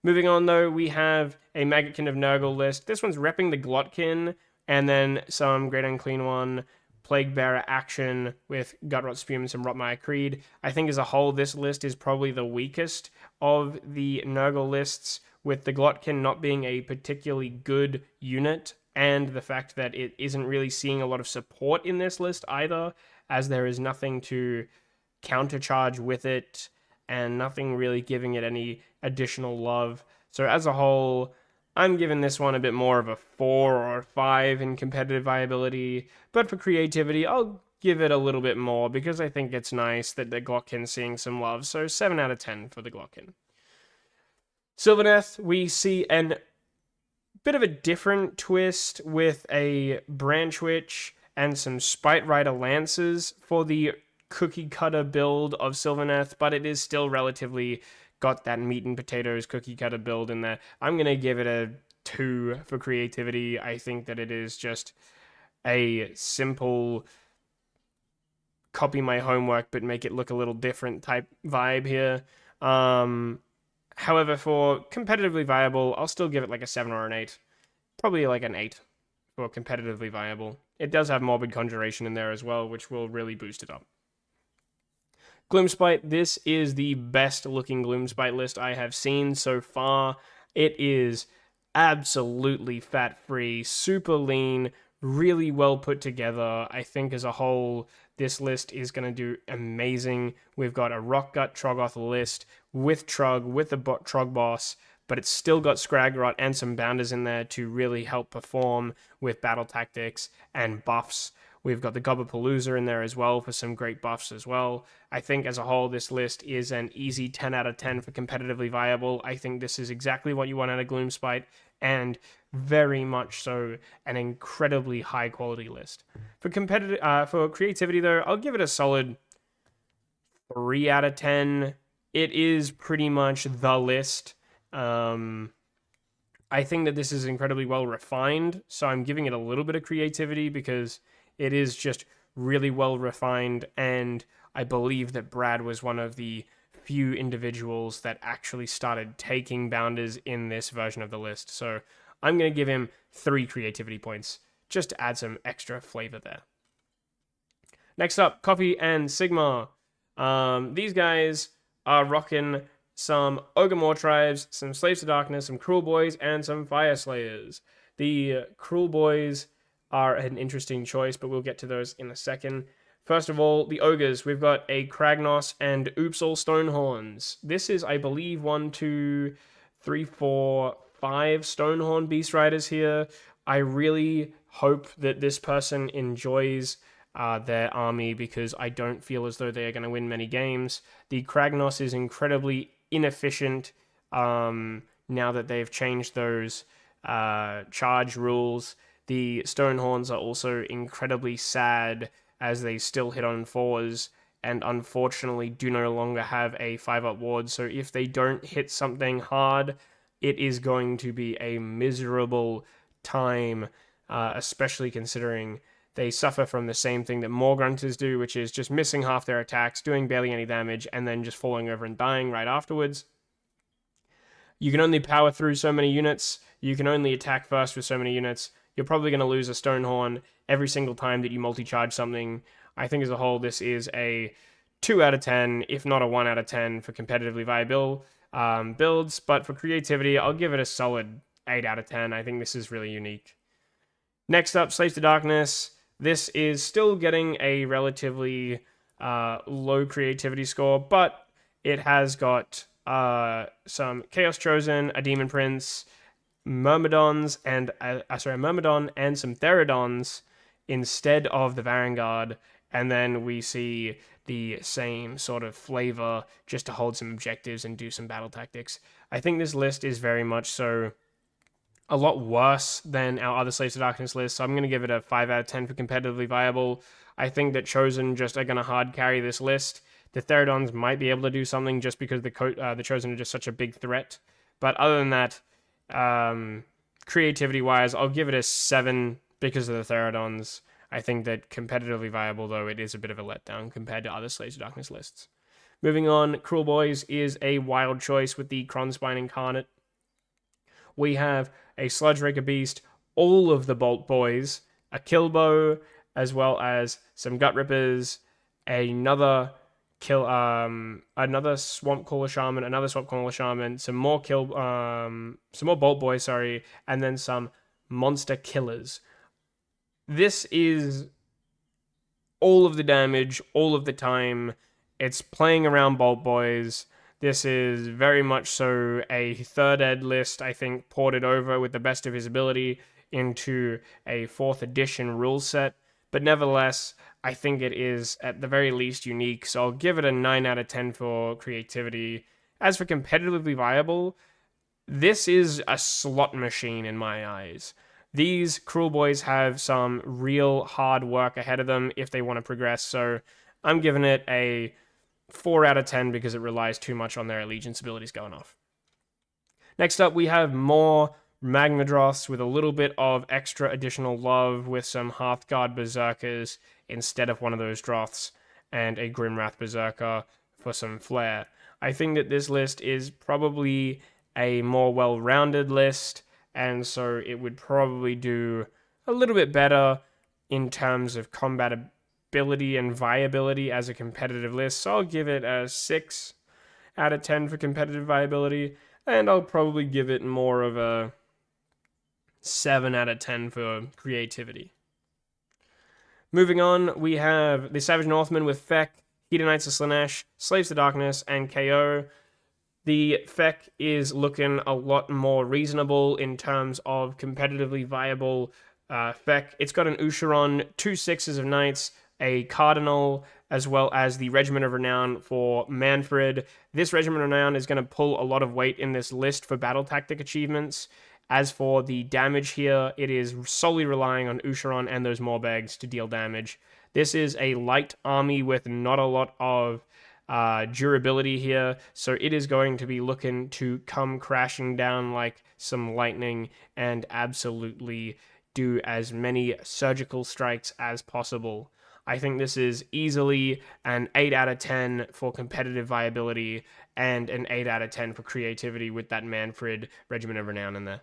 Moving on, though, we have a Maggotkin of Nurgle list. This one's repping the Glotkin, and then some Great Unclean One, Plague Bearer action with Gutrot Spume and some Rotmire Creed. I think as a whole, this list is probably the weakest of the Nurgle lists, with the Glotkin not being a particularly good unit, and the fact that it isn't really seeing a lot of support in this list either, as there is nothing to countercharge with it, and nothing really giving it any additional love. So as a whole, I'm giving this one a bit more of a 4 or 5 in competitive viability, but for creativity, I'll give it a little bit more because I think it's nice that the Glotkin's seeing some love. So 7 out of 10 for the Glotkin. Sylvaneth, we see a bit of a different twist with a Branch Witch and some Spite Rider Lances for the cookie cutter build of Sylvaneth, but it is still relatively got that meat and potatoes cookie cutter build in there. I'm going to give it a 2 for creativity. I think that it is just a simple copy my homework but make it look a little different type vibe here. However, for competitively viable, I'll still give it like a 7 or an 8. Probably like an 8 for competitively viable. It does have Morbid Conjuration in there as well, which will really boost it up. Gloomspite, this is the best looking Gloomspite list I have seen so far. It is absolutely fat-free, super lean, really well put together. I think as a whole, this list is going to do amazing. We've got a Rockgut Troggoth list with Trug, with the Trog boss, but it's still got Scragrot and some Bounders in there to really help perform with battle tactics and buffs. We've got the Gobbapalooza in there as well for some great buffs as well. I think as a whole, this list is an easy 10 out of 10 for competitively viable. I think this is exactly what you want out of Gloomspite, and very much so an incredibly high quality list. For creativity though, I'll give it a solid 3 out of 10. It is pretty much the list. I think that this is incredibly well refined, so I'm giving it a little bit of creativity because it is just really well refined, and I believe that Brad was one of the few individuals that actually started taking Bounders in this version of the list. So I'm going to give him 3 creativity points, just to add some extra flavor there. Next up, Coffee and Sigma. These guys are rocking some Ogre Mawtribes, some Slaves to Darkness, some Cruel Boys, and some Fire Slayers. The Cruel Boys are an interesting choice, but we'll get to those in a second. First of all, the Ogres. We've got a Kragnos and Oops All Stonehorns. This is, I believe, 1, 2, 3, 4, 5 Stonehorn Beast Riders here. I really hope that this person enjoys their army because I don't feel as though they are going to win many games. The Kragnos is incredibly inefficient now that they've changed those charge rules. The Stonehorns are also incredibly sad as they still hit on 4s and unfortunately do no longer have a 5-up ward. So if they don't hit something hard, it is going to be a miserable time, especially considering they suffer from the same thing that Morgrunters do, which is just missing half their attacks, doing barely any damage, and then just falling over and dying right afterwards. You can only power through so many units. You can only attack first with so many units. You're probably going to lose a Stonehorn every single time that you multi-charge something. I think as a whole, this is a 2 out of 10, if not a 1 out of 10 for competitively viable builds. But for creativity, I'll give it a solid 8 out of 10. I think this is really unique. Next up, Slaves to Darkness. This is still getting a relatively low creativity score, but it has got some Chaos Chosen, a Demon Prince, Myrmidon and some Theridons instead of the Varangard, and then we see the same sort of flavor just to hold some objectives and do some battle tactics. I think this list is very much so a lot worse than our other Slaves to Darkness list, so I'm going to give it a 5 out of 10 for competitively viable. I think that Chosen just are going to hard carry this list. The Theridons might be able to do something just because the Chosen are just such a big threat, but other than that, creativity-wise, I'll give it a 7 because of the Theridons. I think that competitively viable, though, it is a bit of a letdown compared to other Slaves to Darkness lists. Moving on, Cruel Boys is a wild choice with the Kronspine Incarnate. we have a Sludge Raker Beast, all of the Bolt Boys, a Killbow, as well as some Gut Rippers, another another Swamp Crawler Shaman, another Swamp Crawler Shaman, some more Bolt Boys, sorry, and then some Monster Killers. This is all of the damage, all of the time. It's playing around Bolt Boys. This is very much so a third ed list, I think, ported over with the best of his ability into a 4th edition rule set. But nevertheless, I think it is at the very least unique, so I'll give it a 9 out of 10 for creativity. As for competitively viable, this is a slot machine in my eyes. These Cruel Boys have some real hard work ahead of them if they want to progress, so I'm giving it a 4 out of 10 because it relies too much on their allegiance abilities going off. Next up, we have more Magmadroths with a little bit of extra additional love with some Hearthguard Berserkers instead of one of those Droths, and a Grimwrath Berserker for some flair. I think that this list is probably a more well-rounded list, and so it would probably do a little bit better in terms of combatability and viability as a competitive list. So I'll give it a 6 out of 10 for competitive viability, and I'll probably give it more of a 7 out of 10 for creativity. Moving on, we have the Savage Northmen with Feck, Hedonites of Slaanesh, Slaves to Darkness, and KO. The Feck is looking a lot more reasonable in terms of competitively viable Feck. It's got an Usharon, 2 6s of Knights, a Cardinal, as well as the Regiment of Renown for Manfred. This Regiment of Renown is going to pull a lot of weight in this list for battle tactic achievements. As for the damage here, it is solely relying on Usharon and those Morbegs to deal damage. This is a light army with not a lot of durability here, so it is going to be looking to come crashing down like some lightning and absolutely do as many surgical strikes as possible. I think this is easily an 8 out of 10 for competitive viability and an 8 out of 10 for creativity with that Manfred Regiment of Renown in there.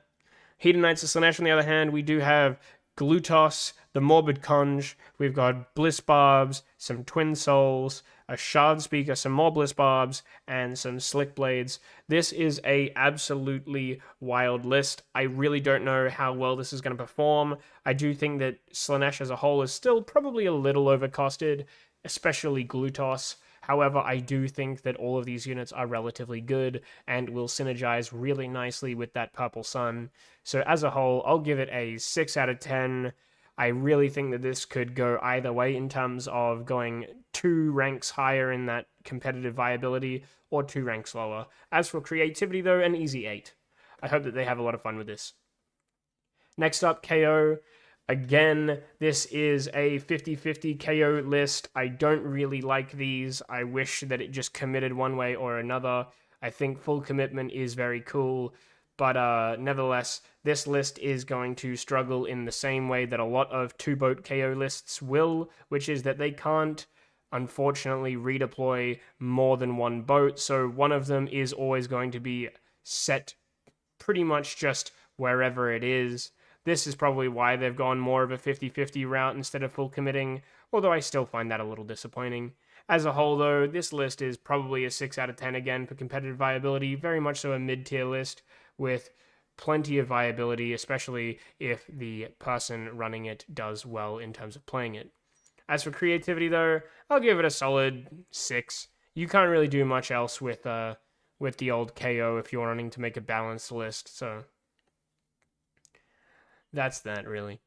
Hedonites of Slaanesh, on the other hand, we do have Glutos, the Morbid Conj, we've got Bliss Barbs, some Twin Souls, a Shard Speaker, some more Bliss Barbs, and some Slick Blades. This is a absolutely wild list. I really don't know how well this is going to perform. I do think that Slaanesh as a whole is still probably a little overcosted, especially Glutos. However, I do think that all of these units are relatively good and will synergize really nicely with that Purple Sun. So as a whole, I'll give it a 6 out of 10. I really think that this could go either way in terms of going 2 ranks higher in that competitive viability or 2 ranks lower. As for creativity though, an easy 8. I hope that they have a lot of fun with this. Next up, KO. Again, this is a 50-50 KO list. I don't really like these. I wish that it just committed one way or another. I think full commitment is very cool, but nevertheless, this list is going to struggle in the same way that a lot of 2-boat KO lists will, which is that they can't, unfortunately, redeploy more than 1 boat, so one of them is always going to be set pretty much just wherever it is. This is probably why they've gone more of a 50-50 route instead of full committing, although I still find that a little disappointing. As a whole, though, this list is probably a 6 out of 10 again for competitive viability, very much so a mid-tier list with plenty of viability, especially if the person running it does well in terms of playing it. As for creativity, though, I'll give it a solid 6. You can't really do much else with the old KO if you're wanting to make a balanced list, so that's that, really.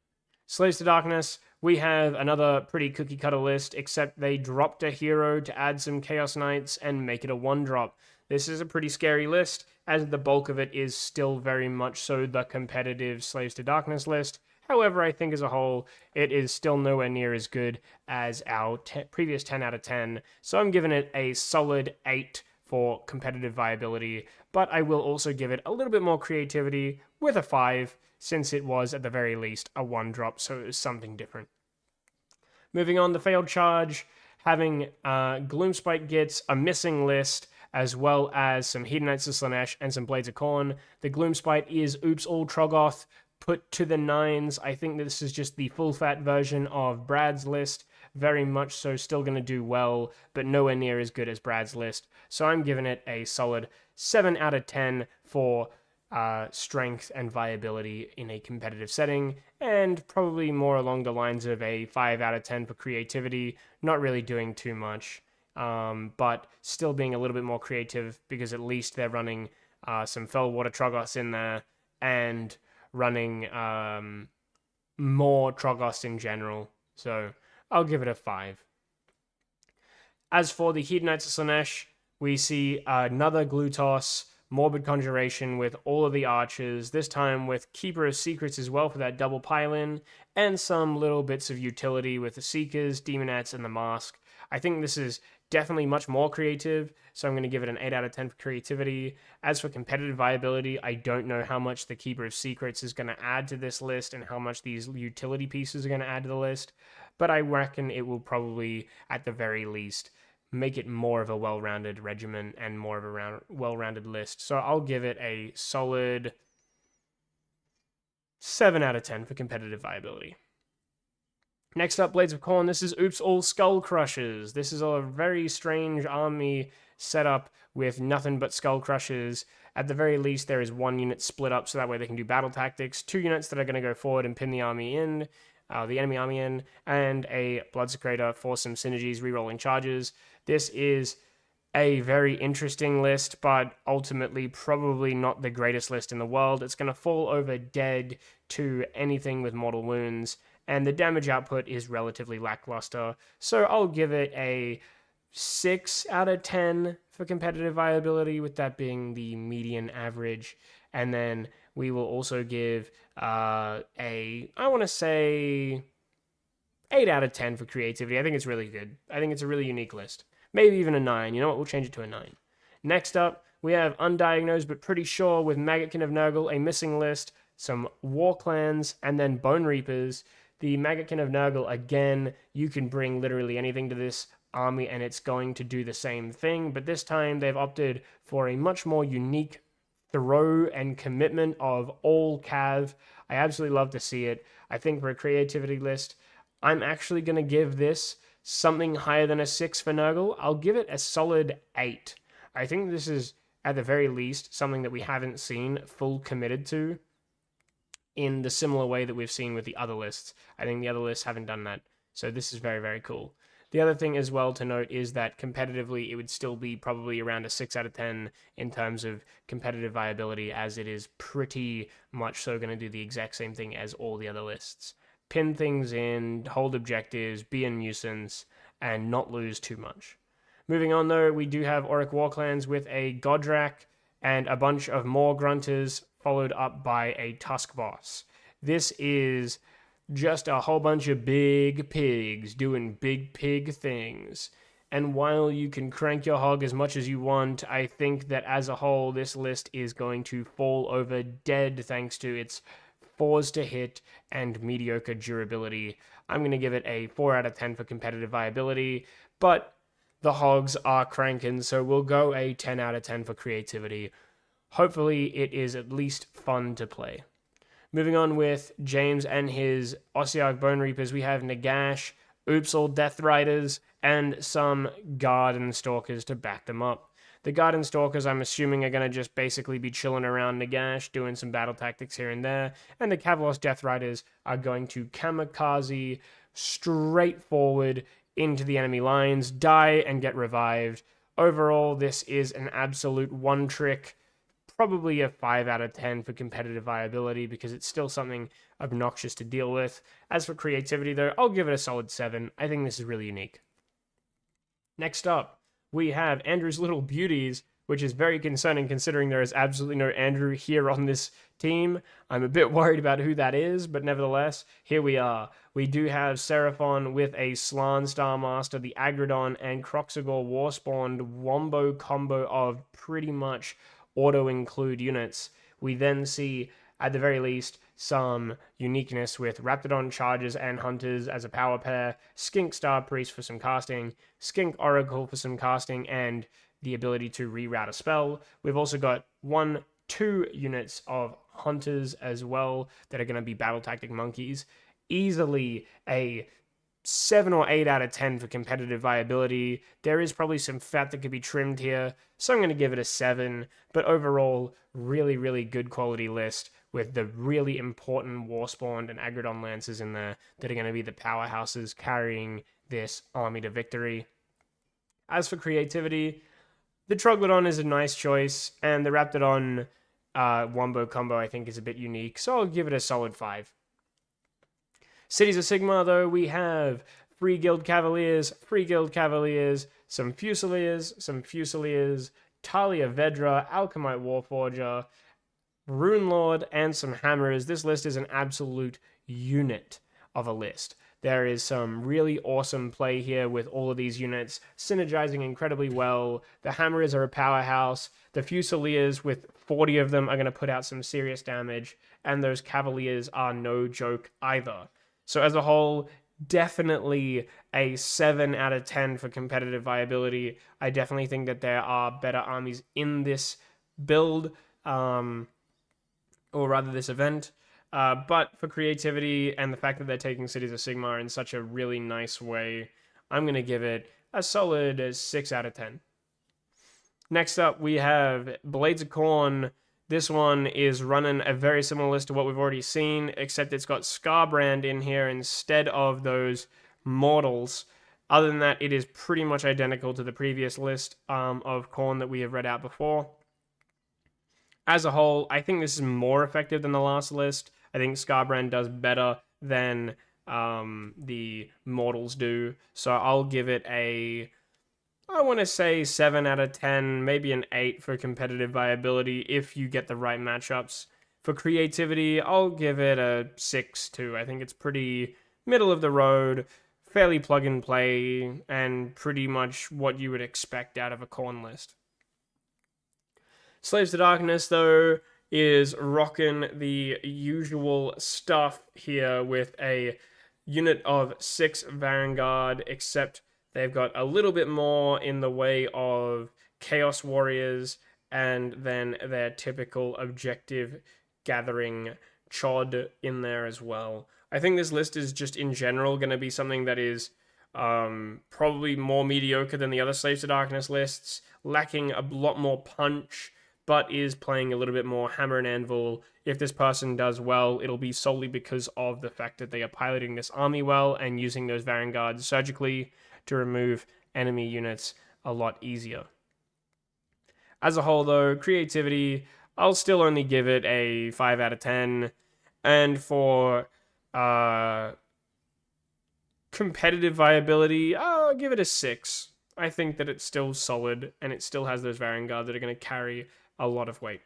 Slaves to Darkness, we have another pretty cookie-cutter list, except they dropped a hero to add some Chaos Knights and make it a 1-drop. This is a pretty scary list, as the bulk of it is still very much so the competitive Slaves to Darkness list. However, I think as a whole, it is still nowhere near as good as our previous 10 out of 10, so I'm giving it a solid 8 for competitive viability, but I will also give it a little bit more creativity with a 5, since it was, at the very least, a 1-drop, so it was something different. Moving on, the Failed Charge, having Gloomspite gets a missing list, as well as some Hedonites of Slanesh and some Blades of Corn. The Gloomspite is Oops All Troggoth put to the nines. I think this is just the full fat version of Brad's list. Very much so, still going to do well, but nowhere near as good as Brad's list. So I'm giving it a solid 7 out of 10 for strength and viability in a competitive setting, and probably more along the lines of a 5 out of 10 for creativity. Not really doing too much, but still being a little bit more creative because at least they're running some Fellwater Troggoths in there and running more Troggoths in general. So I'll give it a 5. As for the Hedonites of Slanesh, we see another Glutos, Morbid Conjuration with all of the archers, this time with Keeper of Secrets as well for that double pile-in, and some little bits of utility with the Seekers, Demonettes, and the Mask. I think this is definitely much more creative, so I'm going to give it an 8 out of 10 for creativity. As for competitive viability, I don't know how much the Keeper of Secrets is going to add to this list and how much these utility pieces are going to add to the list, but I reckon it will probably, at the very least, make it more of a well-rounded regiment and more of a well-rounded list. So I'll give it a solid 7 out of 10 for competitive viability. Next up, Blades of Corn. This is Oops All Skull Crushers. This is a very strange army setup with nothing but Skull Crushers. At the very least, there is one unit split up so that way they can do battle tactics, 2 units that are going to go forward and pin the army in, the enemy army in, and a Bloodsecrator for some synergies, rerolling charges. This is a very interesting list, but ultimately probably not the greatest list in the world. It's going to fall over dead to anything with mortal wounds, and the damage output is relatively lackluster. So I'll give it a 6 out of 10 for competitive viability, with that being the median average. And then we will also give I want to say 8 out of 10 for creativity. I think it's really good. I think it's a really unique list. Maybe even a 9. You know what? We'll change it to a 9. Next up, we have Undiagnosed but Pretty Sure with Maggotkin of Nurgle, a missing list, some War Clans, and then Bone Reapers. The Maggotkin of Nurgle, again, you can bring literally anything to this army and it's going to do the same thing, but this time they've opted for a much more unique throw and commitment of all cav. I absolutely love to see it. I think for a creativity list, I'm actually going to give this something higher than a 6 for Nurgle. I'll give it a solid 8. I think this is, at the very least, something that we haven't seen full committed to in the similar way that we've seen with the other lists. I think the other lists haven't done that, so this is very, very cool. The other thing as well to note is that competitively, it would still be probably around a 6 out of 10 in terms of competitive viability, as it is pretty much so going to do the exact same thing as all the other lists. Pin things in, hold objectives, be a nuisance, and not lose too much. Moving on though, we do have Auric Warclans with a Godrak and a bunch of more Grunters, followed up by a Tusk Boss. This is just a whole bunch of big pigs doing big pig things. And while you can crank your hog as much as you want, I think that as a whole, this list is going to fall over dead thanks to its 4s to hit and mediocre durability. I'm going to give it a 4 out of 10 for competitive viability, but the hogs are cranking, so we'll go a 10 out of 10 for creativity. Hopefully it is at least fun to play. Moving on with James and his Ossiarch Bone Reapers, we have Nagash, Oops All Death Riders, and some Garden Stalkers to back them up. The Garden Stalkers, I'm assuming, are going to just basically be chilling around Nagash, doing some battle tactics here and there, and the Kavalos Death Riders are going to kamikaze straight forward into the enemy lines, die and get revived. Overall, this is an absolute one-trick, probably a 5 out of 10 for competitive viability because it's still something obnoxious to deal with. As for creativity, though, I'll give it a solid 7. I think this is really unique. Next up, we have Andrew's Little Beauties, which is very concerning considering there is absolutely no Andrew here on this team. I'm a bit worried about who that is, but nevertheless, here we are. We do have Seraphon with a Slan Star Master, the Agrodon, and Croxagore Warspawned wombo combo of pretty much auto-include units. We then see, at the very least, some uniqueness with Raptidon Chargers and Hunters as a power pair, Skink Star Priest for some casting, Skink Oracle for some casting, and the ability to reroute a spell. We've also got 2 units of hunters as well that are going to be battle tactic monkeys. Easily a 7 or 8 out of 10 for competitive viability. There is probably some fat that could be trimmed here, so I'm going to give it a 7. But overall, really, really good quality list with the really important Warspawned and Agrodon Lancers in there that are going to be the powerhouses carrying this army to victory. As for creativity, the Troglodon is a nice choice, and the Raptidon Wombo combo I think is a bit unique, so I'll give it a solid 5. Cities of Sigmar, though, we have Free Guild Cavaliers, some Fusiliers, Talia Vedra, Alchemite Warforger, Rune Lord, and some Hammers. This list is an absolute unit of a list. There is some really awesome play here with all of these units synergizing incredibly well. The Hammers are a powerhouse. The Fusiliers, with 40 of them, are going to put out some serious damage. And those Cavaliers are no joke either. So as a whole, definitely a 7 out of 10 for competitive viability. I definitely think that there are better armies in this build, or rather this event. But for creativity and the fact that they're taking Cities of Sigmar in such a really nice way, I'm going to give it a solid 6 out of 10. Next up, we have Blades of Khorne. This one is running a very similar list to what we've already seen, except it's got Scarbrand in here instead of those mortals. Other than that, it is pretty much identical to the previous list of Khorne that we have read out before. As a whole, I think this is more effective than the last list. I think Scarbrand does better than the mortals do. So I'll give it a, I want to say 7 out of 10, maybe an 8 for competitive viability if you get the right matchups. For creativity, I'll give it a 6 too. I think it's pretty middle of the road, fairly plug and play, and pretty much what you would expect out of a Khorne list. Slaves to Darkness, though, is rocking the usual stuff here with a unit of 6 Vanguard, except they've got a little bit more in the way of Chaos Warriors and then their typical objective gathering chod in there as well. I think this list is just in general going to be something that is probably more mediocre than the other Slaves to Darkness lists, lacking a lot more punch, but is playing a little bit more hammer and anvil. If this person does well, it'll be solely because of the fact that they are piloting this army well and using those Vanguards surgically to remove enemy units a lot easier. As a whole, though, creativity, I'll still only give it a 5 out of 10. And for competitive viability, I'll give it a 6. I think that it's still solid, and it still has those Vanguard that are going to carry a lot of weight.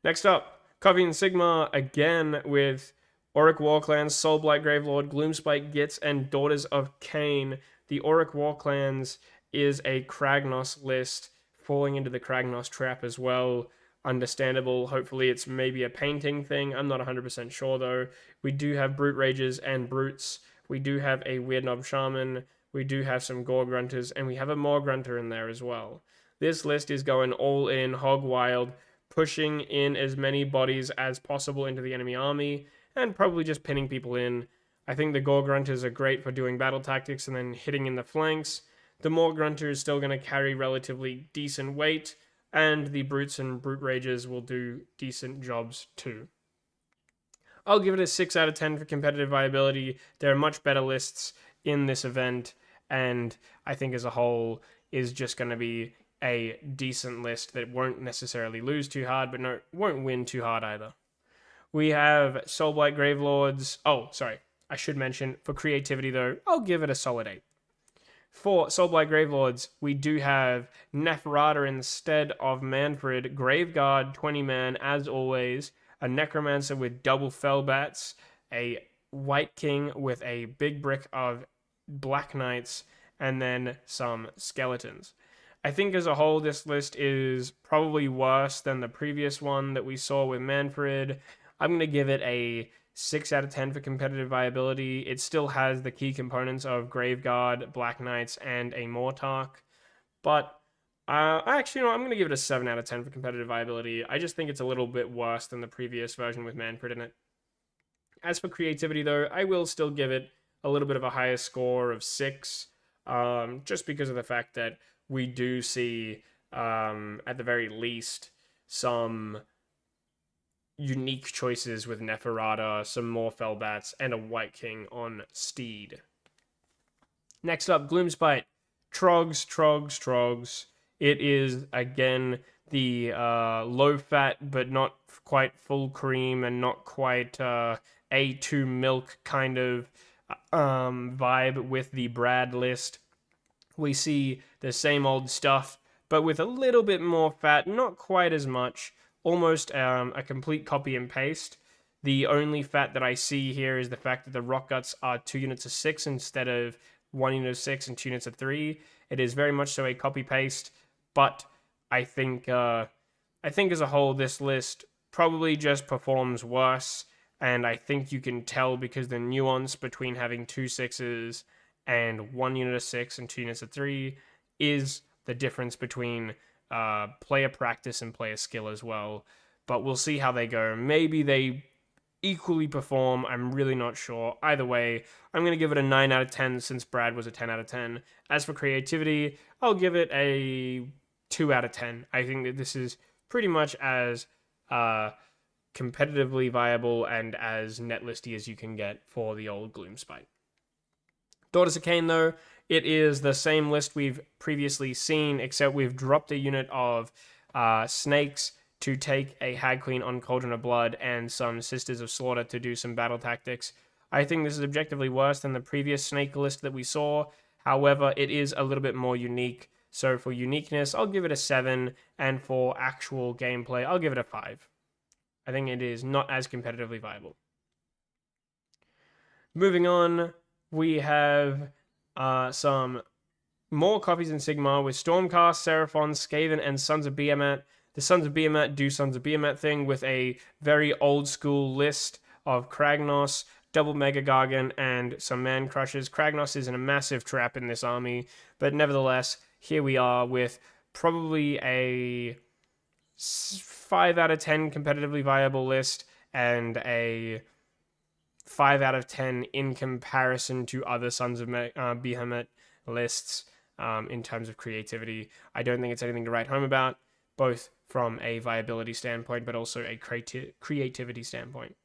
Next up, Covenant Sigmar, again with Auric Warclans, Soulblight Gravelord, Gloomspite Gitz, and Daughters of Cain. The Auric Warclans is a Kragnos list, falling into the Kragnos trap as well. Understandable. Hopefully it's maybe a painting thing. I'm not 100% sure, though. We do have Brute Rages and Brutes. We do have a Weird Knob Shaman. We do have some Gore Grunters, and we have a Maw Grunter in there as well. This list is going all in, hog wild, pushing in as many bodies as possible into the enemy army, and probably just pinning people in. I think the Gore Grunters are great for doing battle tactics and then hitting in the flanks. The Maw Grunter is still going to carry relatively decent weight, and the Brutes and Brute Rages will do decent jobs too. I'll give it a 6 out of 10 for competitive viability. There are much better lists in this event, and I think as a whole is just going to be a decent list that won't necessarily lose too hard, but won't win too hard either. We have Soulblight Gravelords. Oh, sorry. I should mention, for creativity, though, I'll give it a solid 8. For Soulblight Gravelords, we do have Neferata instead of Manfred, Graveguard, 20-man, as always, a Necromancer with double Fellbats, a White King with a big brick of Black Knights, and then some Skeletons. I think as a whole, this list is probably worse than the previous one that we saw with Manfred. I'm going to give it a 6 out of 10 for competitive viability. It still has the key components of Graveguard, Black Knights, and a Mortarch. But Actually, no, I'm going to give it a 7 out of 10 for competitive viability. I just think it's a little bit worse than the previous version with Manfred in it. As for creativity, though, I will still give it a little bit of a higher score of 6, just because of the fact that we do see, at the very least, some unique choices with Neferata, some more Fellbats, and a White King on Steed. Next up, Gloomspite. Trogs. It is, again, the low-fat but not quite full cream and not quite A2 milk kind of vibe with the Brad list. We see the same old stuff, but with a little bit more fat, not quite as much, almost a complete copy and paste. The only fat that I see here is the fact that the rock guts are 2 units of 6 instead of 1 unit of 6 and 2 units of 3. It is very much so a copy paste, but I think as a whole this list probably just performs worse, and I think you can tell because the nuance between having 2 6s and 1 unit of 6 and 2 units of 3 is the difference between player practice and player skill as well. But we'll see how they go. Maybe they equally perform. I'm really not sure. Either way, I'm going to give it a 9 out of 10 since Brad was a 10 out of 10. As for creativity, I'll give it a 2 out of 10. I think that this is pretty much as competitively viable and as netlisty as you can get for the old Gloomspite. Daughters of Cain, though, it is the same list we've previously seen, except we've dropped a unit of snakes to take a Hag Queen on Cauldron of Blood and some Sisters of Slaughter to do some battle tactics. I think this is objectively worse than the previous snake list that we saw. However, it is a little bit more unique. So for uniqueness, I'll give it a 7, and for actual gameplay, I'll give it a 5. I think it is not as competitively viable. Moving on, we have some more copies in Sigmar with Stormcast, Seraphon, Skaven, and Sons of Behemat. The Sons of Behemat do Sons of Behemat thing with a very old school list of Kragnos, double Mega Gargant, and some Man Crushers. Kragnos is in a massive trap in this army, but nevertheless, here we are with probably a 5 out of 10 competitively viable list and a 5 out of 10 in comparison to other Sons of Behemat lists in terms of creativity. I don't think it's anything to write home about, both from a viability standpoint, but also a creativity standpoint.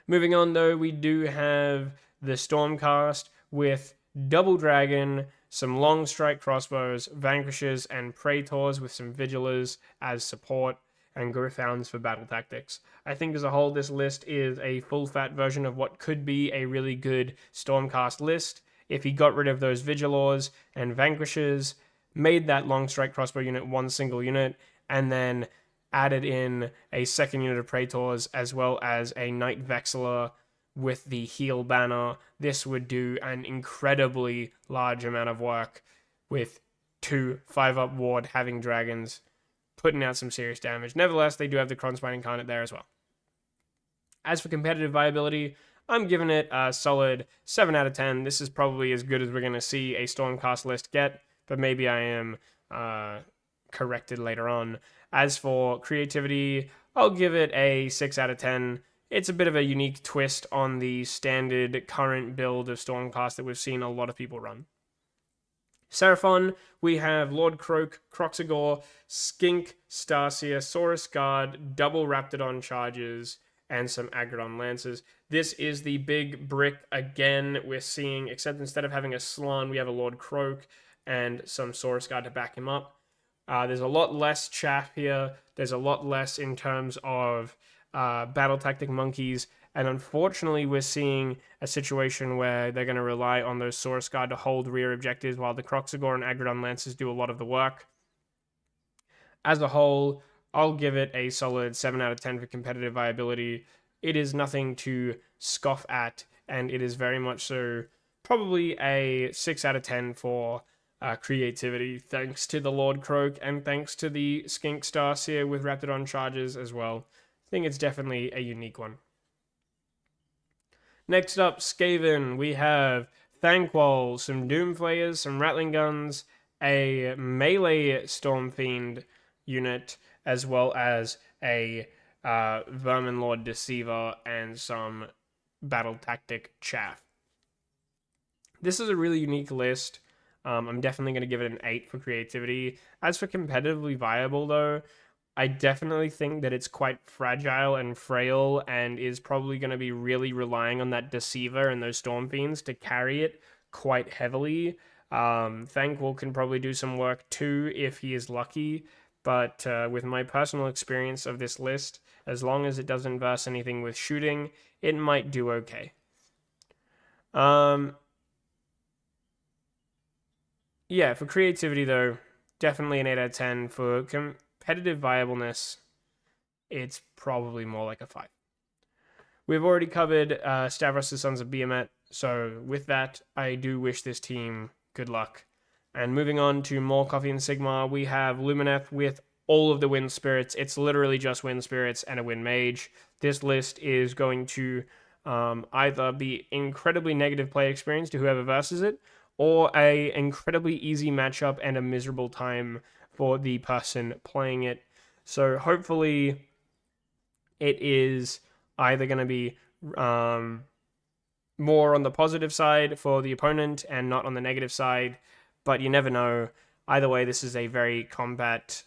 Moving on, though, we do have the Stormcast with Double Dragon, some Long Strike Crossbows, Vanquishers, and Praetors with some Vigilers as support, and Gryphounds for battle tactics. I think as a whole, this list is a full-fat version of what could be a really good Stormcast list if he got rid of those Vigilors and Vanquishers, made that Long Strike Crossbow unit one single unit, and then added in a second unit of Praetors as well as a Knight Vexillor with the heal banner. This would do an incredibly large amount of work with 2 5-up ward having dragons, putting out some serious damage. Nevertheless, they do have the Cronspine Incarnate there as well. As for competitive viability, I'm giving it a solid 7 out of 10. This is probably as good as we're going to see a Stormcast list get, but maybe I am corrected later on. As for creativity, I'll give it a 6 out of 10. It's a bit of a unique twist on the standard current build of Stormcast that we've seen a lot of people run. Seraphon, we have Lord Croak, Croxagore, Skink, Starseer, Saurus Guard, double Raptidon charges, and some Agrodon Lancers. This is the big brick again we're seeing, except instead of having a Slann, we have a Lord Croak and some Saurus Guard to back him up. There's a lot less chaff here. There's a lot less in terms of battle tactic monkeys. And unfortunately, we're seeing a situation where they're going to rely on those Saurus Guard to hold rear objectives while the Croxagore and Agrodon Lancers do a lot of the work. As a whole, I'll give it a solid 7 out of 10 for competitive viability. It is nothing to scoff at, and it is very much so probably a 6 out of 10 for creativity, thanks to the Lord Croak and thanks to the Skink Starseer with Raptidon charges as well. I think it's definitely a unique one. Next up, Skaven, we have Thanquol, some Doomflayers, some Rattling Guns, a melee Stormfiend unit, as well as a Vermin Lord Deceiver and some Battle Tactic Chaff. This is a really unique list. I'm definitely going to give it an 8 for creativity. As for competitively viable, though, I definitely think that it's quite fragile and frail and is probably going to be really relying on that Deceiver and those Stormfiends to carry it quite heavily. Thankwall can probably do some work too if he is lucky, but with my personal experience of this list, as long as it doesn't verse anything with shooting, it might do okay. Yeah, for creativity though, definitely an 8 out of 10. For competitive viableness, it's probably more like a 5. We've already covered Stavros' Sons of Behemoth, so with that, I do wish this team good luck. And moving on to more Coffee and Sigmar, we have Lumineth with all of the Wind Spirits. It's literally just Wind Spirits and a Wind Mage. This list is going to either be incredibly negative play experience to whoever versus it, or a incredibly easy matchup and a miserable time for the person playing it. So hopefully it is either going to be more on the positive side for the opponent and not on the negative side, but you never know. Either way, this is a very combat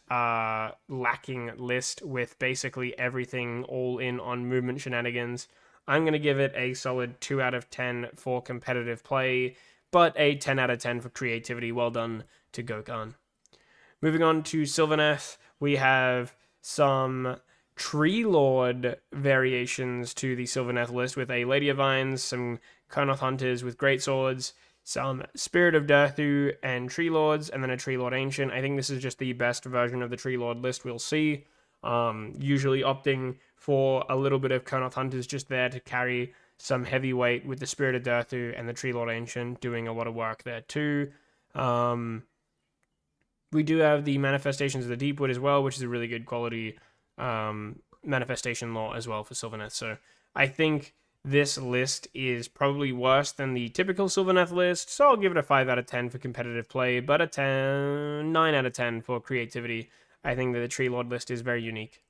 lacking list with basically everything all in on movement shenanigans. I'm going to give it a solid 2 out of 10 for competitive play, but a 10 out of 10 for creativity. Well done to Gokhan. Moving on to Sylvaneth, we have some Tree Lord variations to the Sylvaneth list with a Lady of Vines, some Kurnoth Hunters with Great Swords, some Spirit of Durthu and Tree Lords, and then a Tree Lord Ancient. I think this is just the best version of the Tree Lord list we'll see. Usually opting for a little bit of Kurnoth Hunters just there to carry some heavyweight, with the Spirit of Durthu and the Tree Lord Ancient doing a lot of work there too. We do have the Manifestations of the Deepwood as well, which is a really good quality manifestation lore as well for Sylvaneth. So I think this list is probably worse than the typical Sylvaneth list, so I'll give it a 5 out of 10 for competitive play, but a 9 out of 10 for creativity. I think that the Tree Lord list is very unique.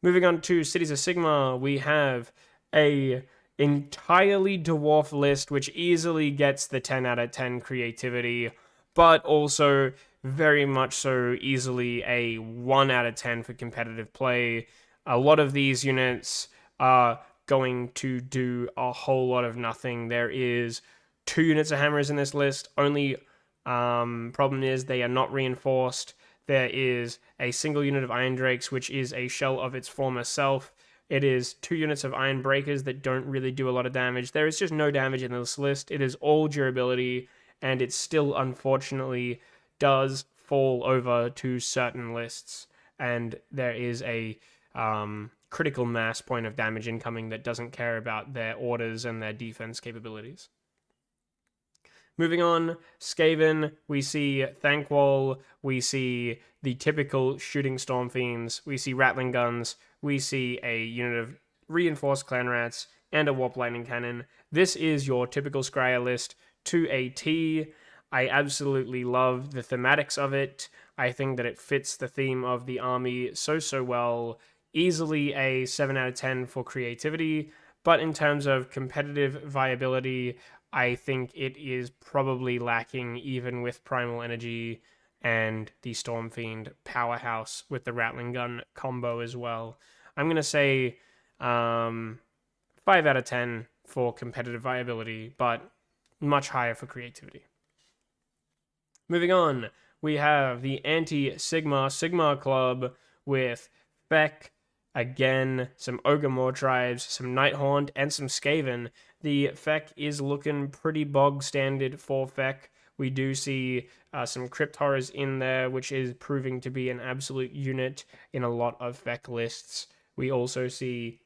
Moving on to Cities of Sigmar, we have a entirely dwarf list, which easily gets the 10 out of 10 creativity, but also very much so easily a 1 out of 10 for competitive play. A lot of these units are going to do a whole lot of nothing. There is 2 units of hammers in this list. Only problem is they are not reinforced. There is a single unit of Iron Drakes, which is a shell of its former self. It is 2 units of Iron Breakers that don't really do a lot of damage. There is just no damage in this list. It is all durability, and it still, unfortunately, does fall over to certain lists. And there is a critical mass point of damage incoming that doesn't care about their orders and their defense capabilities. Moving on, Skaven, we see Thankwall, we see the typical shooting Stormfiends, we see Rattling Guns, we see a unit of reinforced Clan Rats, and a Warp Lightning Cannon. This is your typical Scryer list to a T. I absolutely love the thematics of it. I think that it fits the theme of the army so well. Easily a 7 out of 10 for creativity, but in terms of competitive viability, I think it is probably lacking even with Primal Energy and the Stormfiend powerhouse with the Rattling Gun combo as well. I'm going to say 5 out of 10 for competitive viability, but much higher for creativity. Moving on, we have the Sigmar Club with Feck, again, some Ogre Moor tribes, some Nighthaunt, and some Skaven. The Feck is looking pretty bog standard for Feck. We do see some Crypt Horrors in there, which is proving to be an absolute unit in a lot of Feck lists. We also see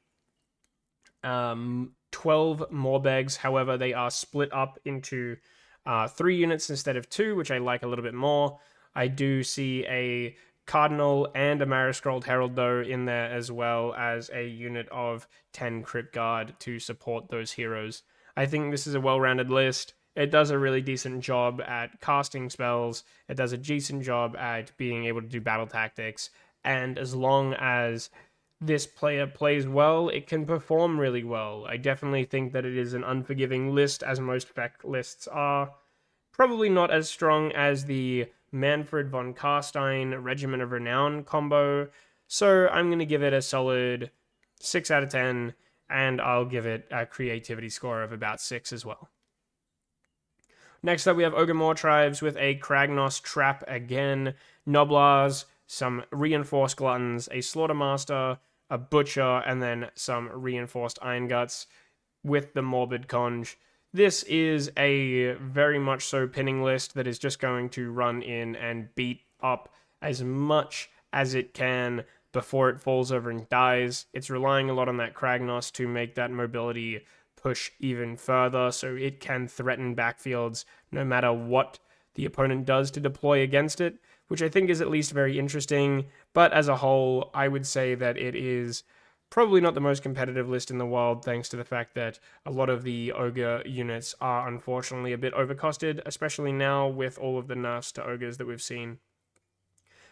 12 Morbegs, however, they are split up into 3 units instead of 2, which I like a little bit more. I do see a Cardinal and a Marascrolled Herald, though, in there, as well as a unit of 10 Crypt Guard to support those heroes. I think this is a well-rounded list. it does a really decent job at casting spells, it does a decent job at being able to do battle tactics, and as long as this player plays well, it can perform really well. I definitely think that it is an unforgiving list, as most Feck lists are. Probably not as strong as the Manfred von Carstein Regiment of Renown combo, so I'm going to give it a solid 6 out of 10, and I'll give it a creativity score of about 6 as well. Next up, we have Ogre Moor Tribes with a Kragnos Trap again, Noblars, some Reinforced Gluttons, a Slaughtermaster, a Butcher, and then some Reinforced Iron Guts with the Morbid Conj. This is a very much so pinning list that is just going to run in and beat up as much as it can before it falls over and dies. It's relying a lot on that Kragnos to make that mobility push even further, so it can threaten backfields no matter what the opponent does to deploy against it, which I think is at least very interesting. But as a whole, I would say that it is probably not the most competitive list in the world, thanks to the fact that a lot of the Ogre units are unfortunately a bit overcosted, especially now with all of the nerfs to Ogres that we've seen.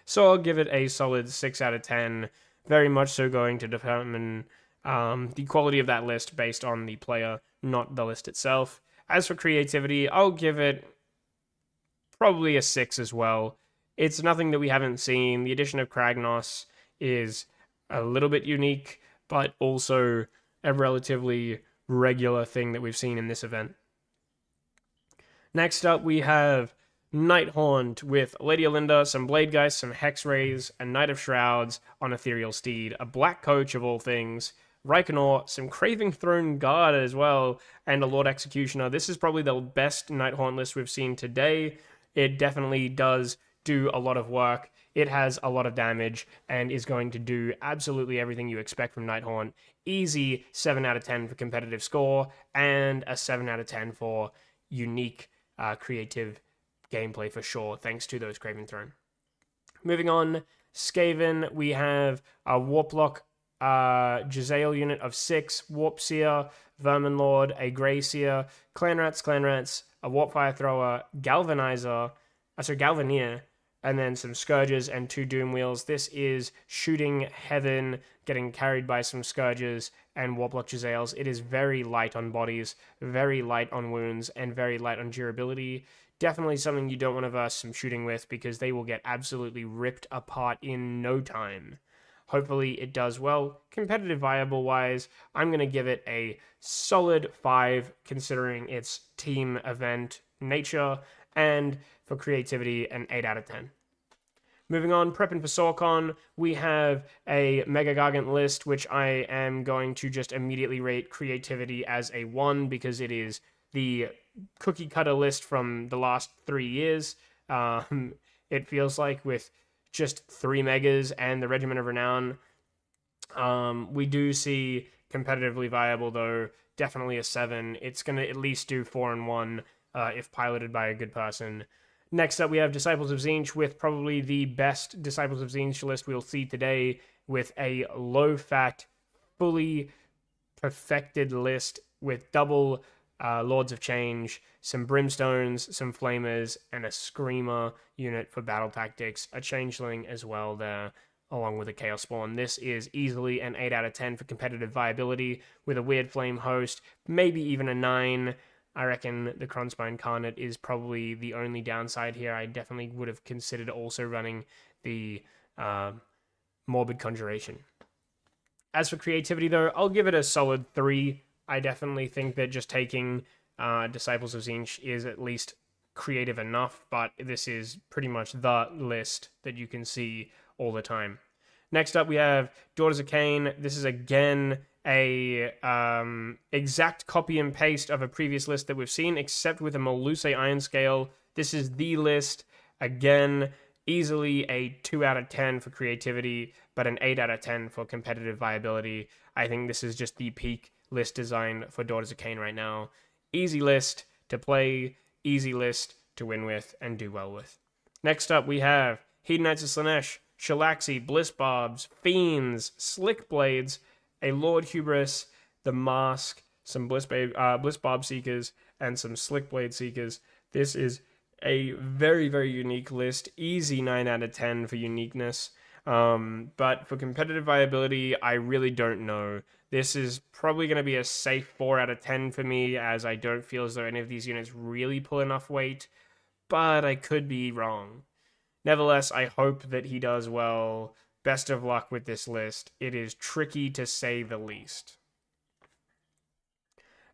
So I'll give it a solid 6 out of 10, very much so going to determine the quality of that list based on the player, not the list itself. As for creativity, I'll give it probably a 6 as well. It's nothing that we haven't seen. The addition of Kragnos is a little bit unique, but also a relatively regular thing that we've seen in this event. Next up, we have Nighthaunt with Lady Olinda, some Bladegeist, some Hexrays, a Knight of Shrouds on Ethereal Steed, a Black Coach of all things, Reikenor, some Craving Throne Guard as well, and a Lord Executioner. This is probably the best Nighthaunt list we've seen today. It definitely does do a lot of work. It has a lot of damage and is going to do absolutely everything you expect from Nighthaunt. Easy 7 out of 10 for competitive score, and a 7 out of 10 for unique, creative gameplay for sure, thanks to those Craven Throne. Moving on, Skaven, we have a Warplock Jezzail unit of 6, Warpseer, Vermin Lord, a Greyseer, Clanrats, a Warpfire Thrower, Galvanizer, Galvanier, and then some Scourges and 2 Doom Wheels. This is shooting Heaven, getting carried by some Scourges and Warplock Jezzails. It is very light on bodies, very light on wounds, and very light on durability. Definitely something you don't want to verse some shooting with, because they will get absolutely ripped apart in no time. Hopefully it does well. Competitive viable wise, I'm going to give it a solid 5, considering its team event nature, and for creativity, an 8 out of 10. Moving on, prepping for SawCon, we have a Mega Gargant list, which I am going to just immediately rate creativity as a 1, because it is the cookie cutter list from the last 3 years. It feels like, with just 3 Megas and the Regiment of Renown. We do see competitively viable, though, definitely a 7. It's going to at least do 4 and 1 if piloted by a good person. Next up, we have Disciples of Tzeentch with probably the best Disciples of Tzeentch list we'll see today, with a low-fat, fully perfected list with double Lords of Change, some Brimstones, some Flamers, and a Screamer unit for battle tactics, a Changeling as well there, along with a Chaos Spawn. This is easily an 8 out of 10 for competitive viability, with a Weird Flame host, maybe even a 9. I reckon the Kronspine Carnate is probably the only downside here. I definitely would have considered also running the Morbid Conjuration. As for creativity, though, I'll give it a solid 3. I definitely think that just taking Disciples of Tzeentch is at least creative enough, but this is pretty much the list that you can see all the time. Next up, we have Daughters of Cain. This is again a exact copy and paste of a previous list that we've seen, except with a Melusai Iron Scale. This is the list. Again, easily a 2 out of 10 for creativity, but an 8 out of 10 for competitive viability. I think this is just the peak list design for Daughters of Cain right now. Easy list to play, easy list to win with and do well with. Next up, we have Hedon Knights of Slaanesh, Shalaxi, Bliss Barbs, Fiends, Slick Blades, a Lord Hubris, the Mask, some Bliss Barb Seekers, and some Slick Blade Seekers. This is a very, very unique list. Easy 9 out of 10 for uniqueness. But for competitive viability, I really don't know. This is probably going to be a safe 4 out of 10 for me, as I don't feel as though any of these units really pull enough weight, but I could be wrong. Nevertheless, I hope that he does well. Best of luck with this list. It is tricky to say the least.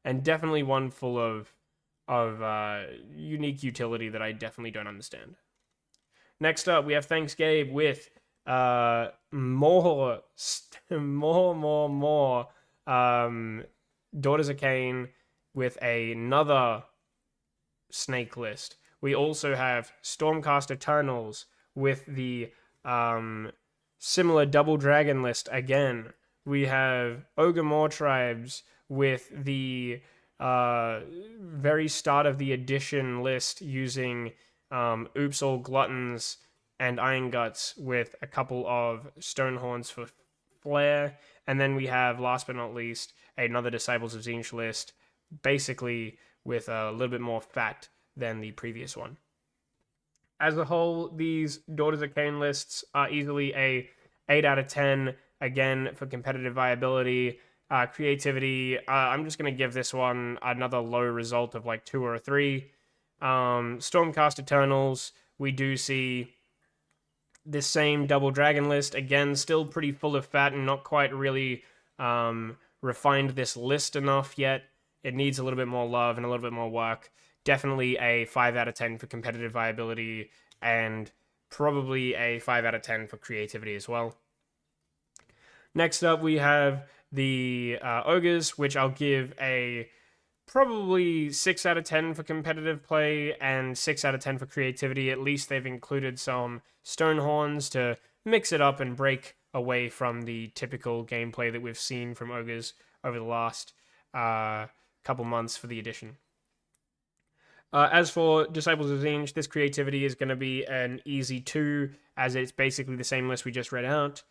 And definitely one full of unique utility that I definitely don't understand. Next up, we have Thanks Gabe with more Daughters of Cain with another snake list. We also have Stormcast Eternals with the similar double dragon list again. We have Ogre Moor Tribes with the very start of the edition list using Oops All Gluttons and Iron Guts with a couple of Stonehorns for flair. And then we have, last but not least, another Disciples of Tzeentch list, basically with a little bit more fat than the previous one. As a whole, these Daughters of Cain lists are easily a 8 out of 10, again, for competitive viability. Creativity, I'm just going to give this one another low result of like 2 or a 3. Stormcast Eternals, we do see this same double dragon list, again, still pretty full of fat and not quite really refined this list enough yet. It needs a little bit more love and a little bit more work. Definitely a 5 out of 10 for competitive viability, and probably a 5 out of 10 for creativity as well. Next up, we have the Ogres, which I'll give a probably 6 out of 10 for competitive play and 6 out of 10 for creativity. At least they've included some Stonehorns to mix it up and break away from the typical gameplay that we've seen from Ogres over the last couple months for the edition. As for Disciples of Tzeentch, this creativity is going to be an easy 2, as it's basically the same list we just read out,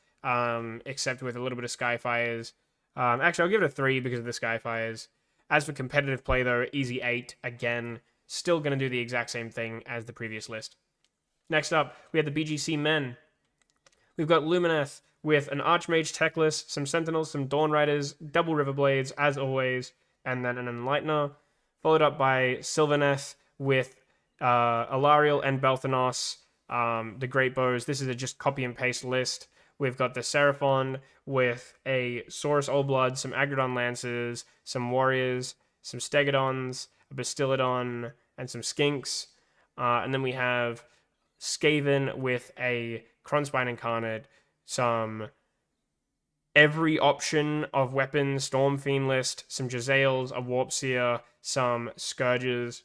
except with a little bit of Skyfires. Actually, I'll give it a 3 because of the Skyfires. As for competitive play, though, easy 8. Again, still going to do the exact same thing as the previous list. Next up, we have the BGC Men. We've got Lumineth with an Archmage tech list, some Sentinels, some Dawn Riders, double Riverblades, as always, and then an Enlightener. Followed up by Sylvaneth with Alariel and Belthanos, the Great Bows. This is a just copy and paste list. We've got the Seraphon with a Saurus Oldblood, some Agrodon Lancers, some Warriors, some Stegodons, a Bastillodon, and some Skinks. And then we have Skaven with a Kronspine Incarnate, some every option of weapons, Stormfiend list, some Jezzails, a Warpseer, some Scourges.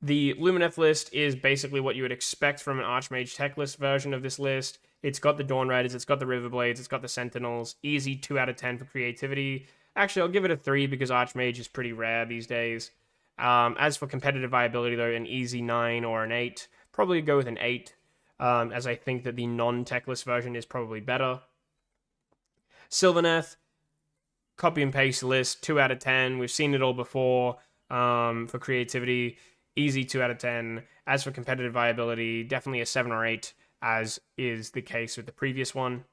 The Lumineth list is basically what you would expect from an Archmage tech list version of this list. It's got the Dawn Riders, it's got the Riverblades, it's got the Sentinels. Easy 2 out of 10 for creativity. Actually, I'll give it a 3 because Archmage is pretty rare these days. As for competitive viability, though, an easy 9 or an 8. Probably go with an 8, as I think that the non-tech list version is probably better. Sylvaneth, copy and paste list, 2 out of 10. We've seen it all before. For creativity, easy 2 out of 10. As for competitive viability, definitely a 7 or 8, as is the case with the previous one.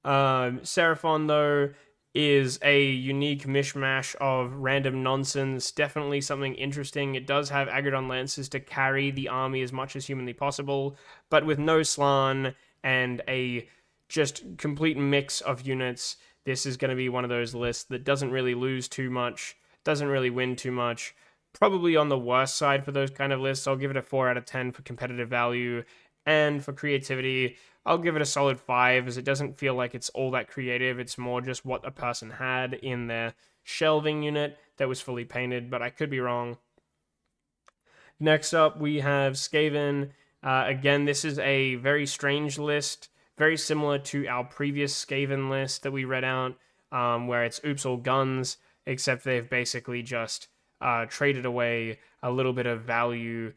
Seraphon, though, is a unique mishmash of random nonsense. Definitely something interesting. It does have Agrodon Lancers to carry the army as much as humanly possible, but with no Slann and a just complete mix of units, this is going to be one of those lists that doesn't really lose too much, doesn't really win too much. Probably on the worst side for those kind of lists. I'll give it a 4 out of 10 for competitive value. And for creativity, I'll give it a solid 5, as it doesn't feel like it's all that creative. It's more just what a person had in their shelving unit that was fully painted, but I could be wrong. Next up, we have Skaven. Again, this is a very strange list, very similar to our previous Skaven list that we read out, where it's Oops All Guns, except they've basically just traded away a little bit of value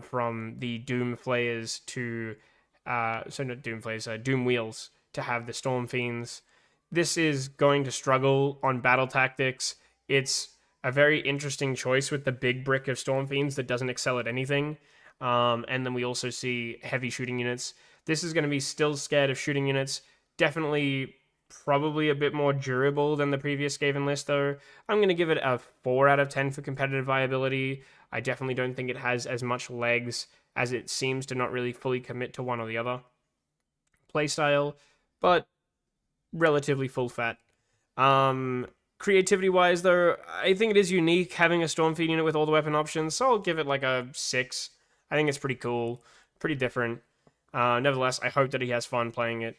from the Doom Flayers to, Doom Wheels to have the Storm Fiends. This is going to struggle on battle tactics. It's a very interesting choice with the big brick of Storm Fiends that doesn't excel at anything. And then we also see heavy shooting units. This is going to be still scared of shooting units. Definitely, probably a bit more durable than the previous Skaven list, though. I'm going to give it a 4 out of 10 for competitive viability. I definitely don't think it has as much legs, as it seems to not really fully commit to one or the other playstyle, but relatively full fat. Creativity wise, though, I think it is unique having a Stormfiend unit with all the weapon options, so I'll give it like a 6. I think it's pretty cool, pretty different. Nevertheless, I hope that he has fun playing it.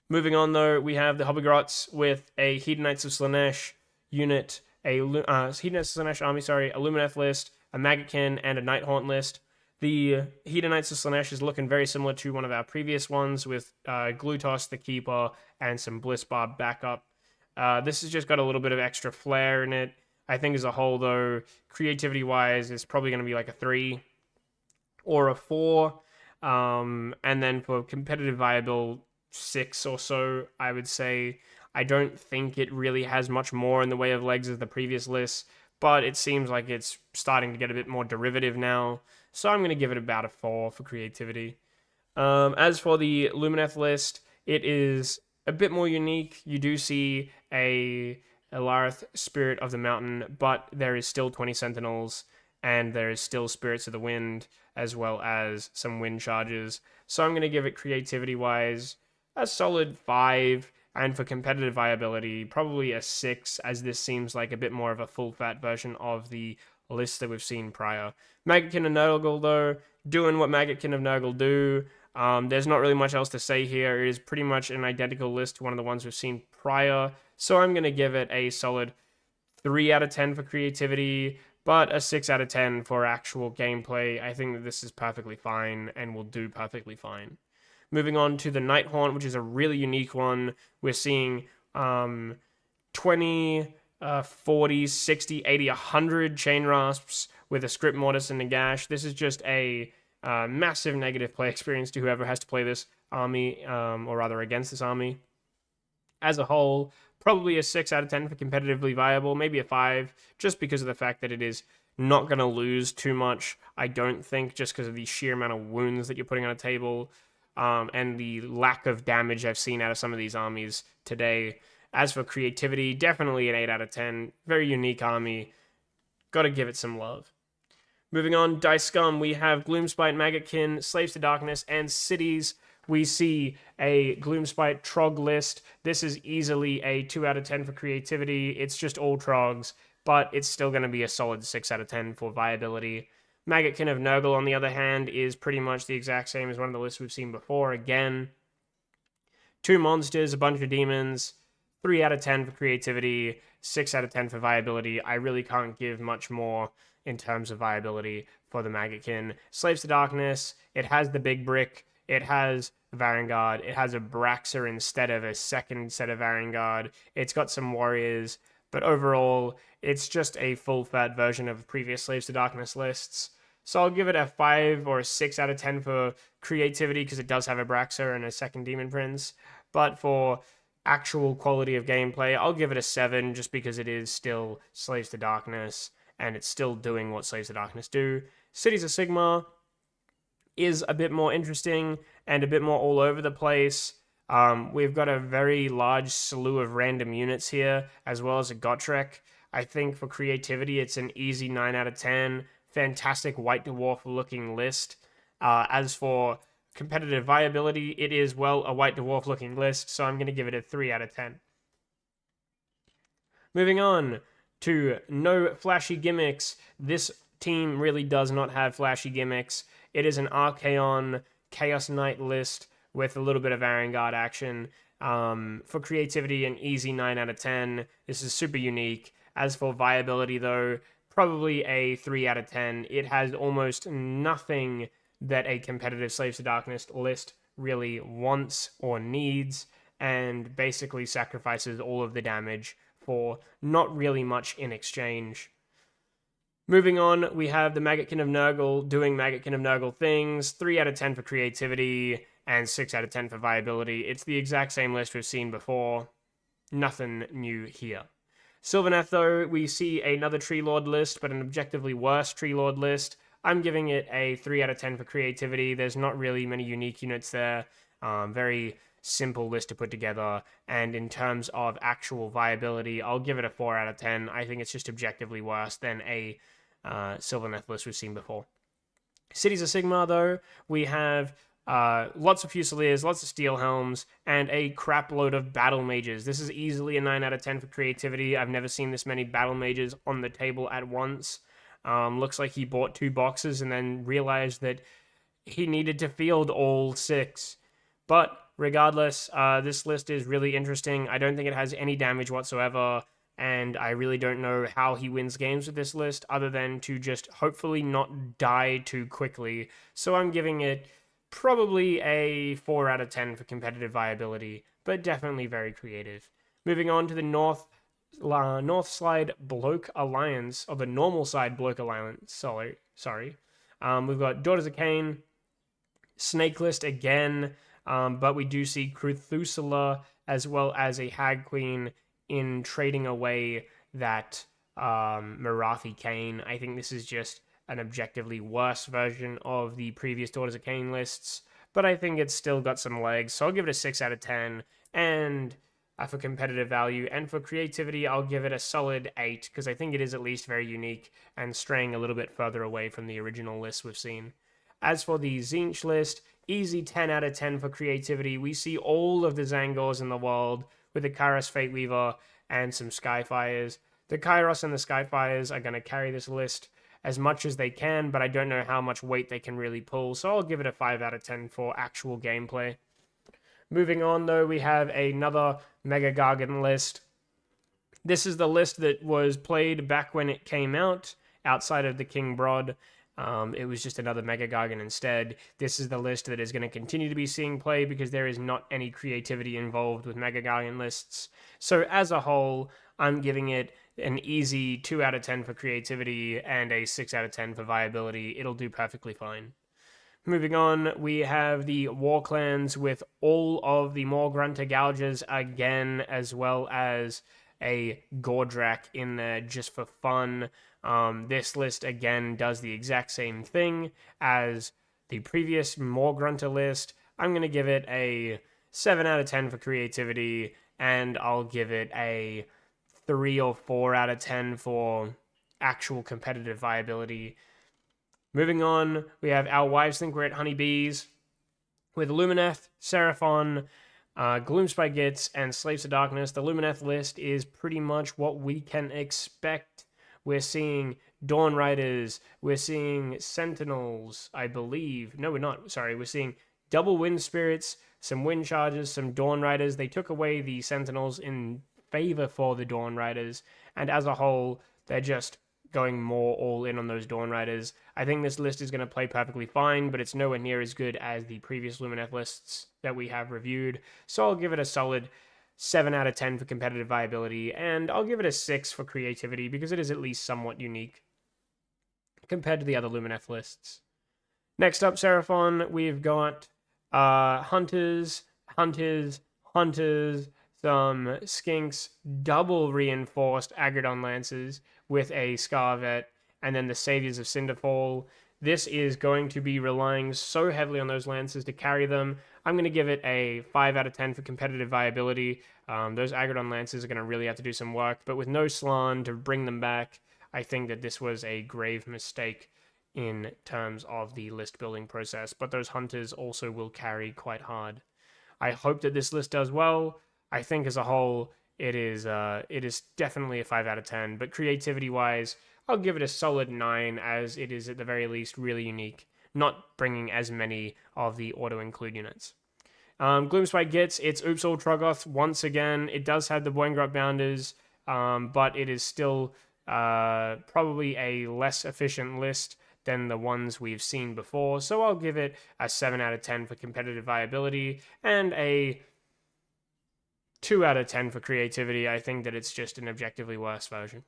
Moving on, though, we have the Hobbygrots with a Hedonites of Slaanesh unit, a Hedonites of Slaanesh army, a Lumineth list, a Maggotkin, and a Nighthaunt list. The Hedonites of Slaanesh is looking very similar to one of our previous ones with Glutos, the Keeper, and some Bliss Barb backup. This has just got a little bit of extra flair in it. I think as a whole, though, creativity-wise, it's probably going to be like a 3 or a 4. And then for competitive viable, 6 or so, I would say. I don't think it really has much more in the way of legs as the previous list, but it seems like it's starting to get a bit more derivative now. So I'm going to give it about a 4 for creativity. As for the Lumineth list, it is a bit more unique. You do see a Alarith Spirit of the Mountain, but there is still 20 Sentinels, and there is still Spirits of the Wind, as well as some Wind Charges. So I'm going to give it creativity-wise a solid 5, and for competitive viability, probably a 6, as this seems like a bit more of a full-fat version of the list that we've seen prior. Maggotkin and Nurgle, though, doing what Maggotkin of Nurgle do. There's not really much else to say here. It is pretty much an identical list to one of the ones we've seen prior, so I'm going to give it a solid 3 out of 10 for creativity, but a 6 out of 10 for actual gameplay. I think that this is perfectly fine and will do perfectly fine. Moving on to the Nighthaunt, which is a really unique one. We're seeing 20, 40, 60, 80, 100 Chain Rasps with a Script Mortis and Nagash. This is just a massive negative play experience to whoever has to play this army, or rather against this army. As a whole, probably a 6 out of 10 for competitively viable, maybe a 5, just because of the fact that it is not going to lose too much, I don't think, just because of the sheer amount of wounds that you're putting on a table. And the lack of damage I've seen out of some of these armies today. As for creativity, definitely an 8 out of 10. Very unique army. Gotta give it some love. Moving on, Dice Scum, we have Gloomspite, Maggotkin, Slaves to Darkness, and Cities. We see a Gloomspite Trog list. This is easily a 2 out of 10 for creativity. It's just all Trogs, but it's still going to be a solid 6 out of 10 for viability. Maggotkin of Nurgle, on the other hand, is pretty much the exact same as one of the lists we've seen before. Again, 2 monsters, a bunch of demons, 3 out of 10 for creativity, 6 out of 10 for viability. I really can't give much more in terms of viability for the Maggotkin. Slaves to Darkness, it has the big brick, it has Varangard, it has a Braxa instead of a second set of Varangard, it's got some warriors, but overall, it's just a full-fat version of previous Slaves to Darkness lists. So I'll give it a 5 or a 6 out of 10 for creativity, because it does have a Braxa and a second Demon Prince. But for actual quality of gameplay, I'll give it a 7, just because it is still Slaves to Darkness, and it's still doing what Slaves to Darkness do. Cities of Sigmar is a bit more interesting, and a bit more all over the place. We've got a very large slew of random units here, as well as a Gotrek. I think for creativity, it's an easy 9 out of 10. Fantastic White Dwarf-looking list. As for competitive viability, it is, well, a White Dwarf-looking list, so I'm going to give it a 3 out of 10. Moving on to no flashy gimmicks. This team really does not have flashy gimmicks. It is an Archaon Chaos Knight list with a little bit of Varangard action. For creativity, an easy 9 out of 10. This is super unique. As for viability, though, probably a 3 out of 10. It has almost nothing that a competitive Slaves to Darkness list really wants or needs, and basically sacrifices all of the damage for not really much in exchange. Moving on, we have the Maggotkin of Nurgle doing Maggotkin of Nurgle things. 3 out of 10 for creativity, and 6 out of 10 for viability. It's the exact same list we've seen before. Nothing new here. Sylvaneth, though, we see another Tree Lord list, but an objectively worse Tree Lord list. I'm giving it a 3 out of 10 for creativity. There's not really many unique units there. Very simple list to put together. And in terms of actual viability, I'll give it a 4 out of 10. I think it's just objectively worse than a Sylvaneth list we've seen before. Cities of Sigmar, though, we have lots of Fusiliers, lots of Steel Helms, and a crap load of Battle Mages. This is easily a 9 out of 10 for creativity. I've never seen this many Battle Mages on the table at once. Looks like he bought 2 boxes and then realized that he needed to field all 6. But regardless, this list is really interesting. I don't think it has any damage whatsoever, and I really don't know how he wins games with this list other than to just hopefully not die too quickly. So I'm giving it probably a 4 out of 10 for competitive viability, but definitely very creative. Moving on to the North Side Bloke Alliance, or the Normal Side Bloke Alliance, sorry. We've got Daughters of Cain, Snake List again, but we do see Cruthusula as well as a Hag Queen in trading away that Marathi Cain. I think this is just an objectively worse version of the previous Daughters of Cain lists, but I think it's still got some legs, so I'll give it a 6 out of 10, and for competitive value, and for creativity, I'll give it a solid 8, because I think it is at least very unique, and straying a little bit further away from the original list we've seen. As for the Tzeentch list, easy 10 out of 10 for creativity. We see all of the Zangors in the world, with the Kairos Fate Weaver and some Skyfires. The Kairos and the Skyfires are going to carry this list as much as they can, but I don't know how much weight they can really pull, so I'll give it a 5 out of 10 for actual gameplay. Moving on, though, we have another Mega Gargant list. This is the list that was played back when it came out, outside of the King Broad. It was just another Mega Gargant instead. This is the list that is going to continue to be seeing play because there is not any creativity involved with Mega Gargant lists. So as a whole, I'm giving it an easy 2 out of 10 for creativity and a 6 out of 10 for viability. It'll do perfectly fine. Moving on, we have the War Clans with all of the Morgrunta Gouges again, as well as a Gordrak in there just for fun. This list again does the exact same thing as the previous Morgrunta list. I'm going to give it a 7 out of 10 for creativity, and I'll give it a 3 or 4 out of 10 for actual competitive viability. Moving on, we have Our Wives Think We're at Honeybees with Lumineth, Seraphon, Gloomspite Gitz, and Slaves of Darkness. The Lumineth list is pretty much what we can expect. We're seeing Dawn Riders, we're seeing Sentinels, I believe. No, we're not. Sorry, we're seeing double Wind Spirits, some Wind Chargers, some Dawn Riders. They took away the Sentinels in favor for the Dawn Riders, and as a whole, they're just going more all in on those Dawn Riders. I think this list is going to play perfectly fine, but it's nowhere near as good as the previous Lumineth lists that we have reviewed. So I'll give it a solid 7 out of 10 for competitive viability, and I'll give it a 6 for creativity because it is at least somewhat unique compared to the other Lumineth lists. Next up, Seraphon, we've got Hunters, some Skinks, double reinforced Agrodon Lancers with a Scarvet, and then the Saviors of Cinderfall. This is going to be relying so heavily on those Lancers to carry them. I'm going to give it a 5 out of 10 for competitive viability. Those Agrodon Lancers are going to really have to do some work, but with no Slann to bring them back, I think that this was a grave mistake in terms of the list building process, but those Hunters also will carry quite hard. I hope that this list does well. I think as a whole, it is definitely a 5 out of 10, but creativity-wise, I'll give it a solid 9, as it is at the very least really unique, not bringing as many of the auto-include units. Gloomspite Gitz, it's Oops All Troggoth once again. It does have the Boingrot Bounders, but it is still probably a less efficient list than the ones we've seen before, so I'll give it a 7 out of 10 for competitive viability, and a 2 out of 10 for creativity. I think that it's just an objectively worse version.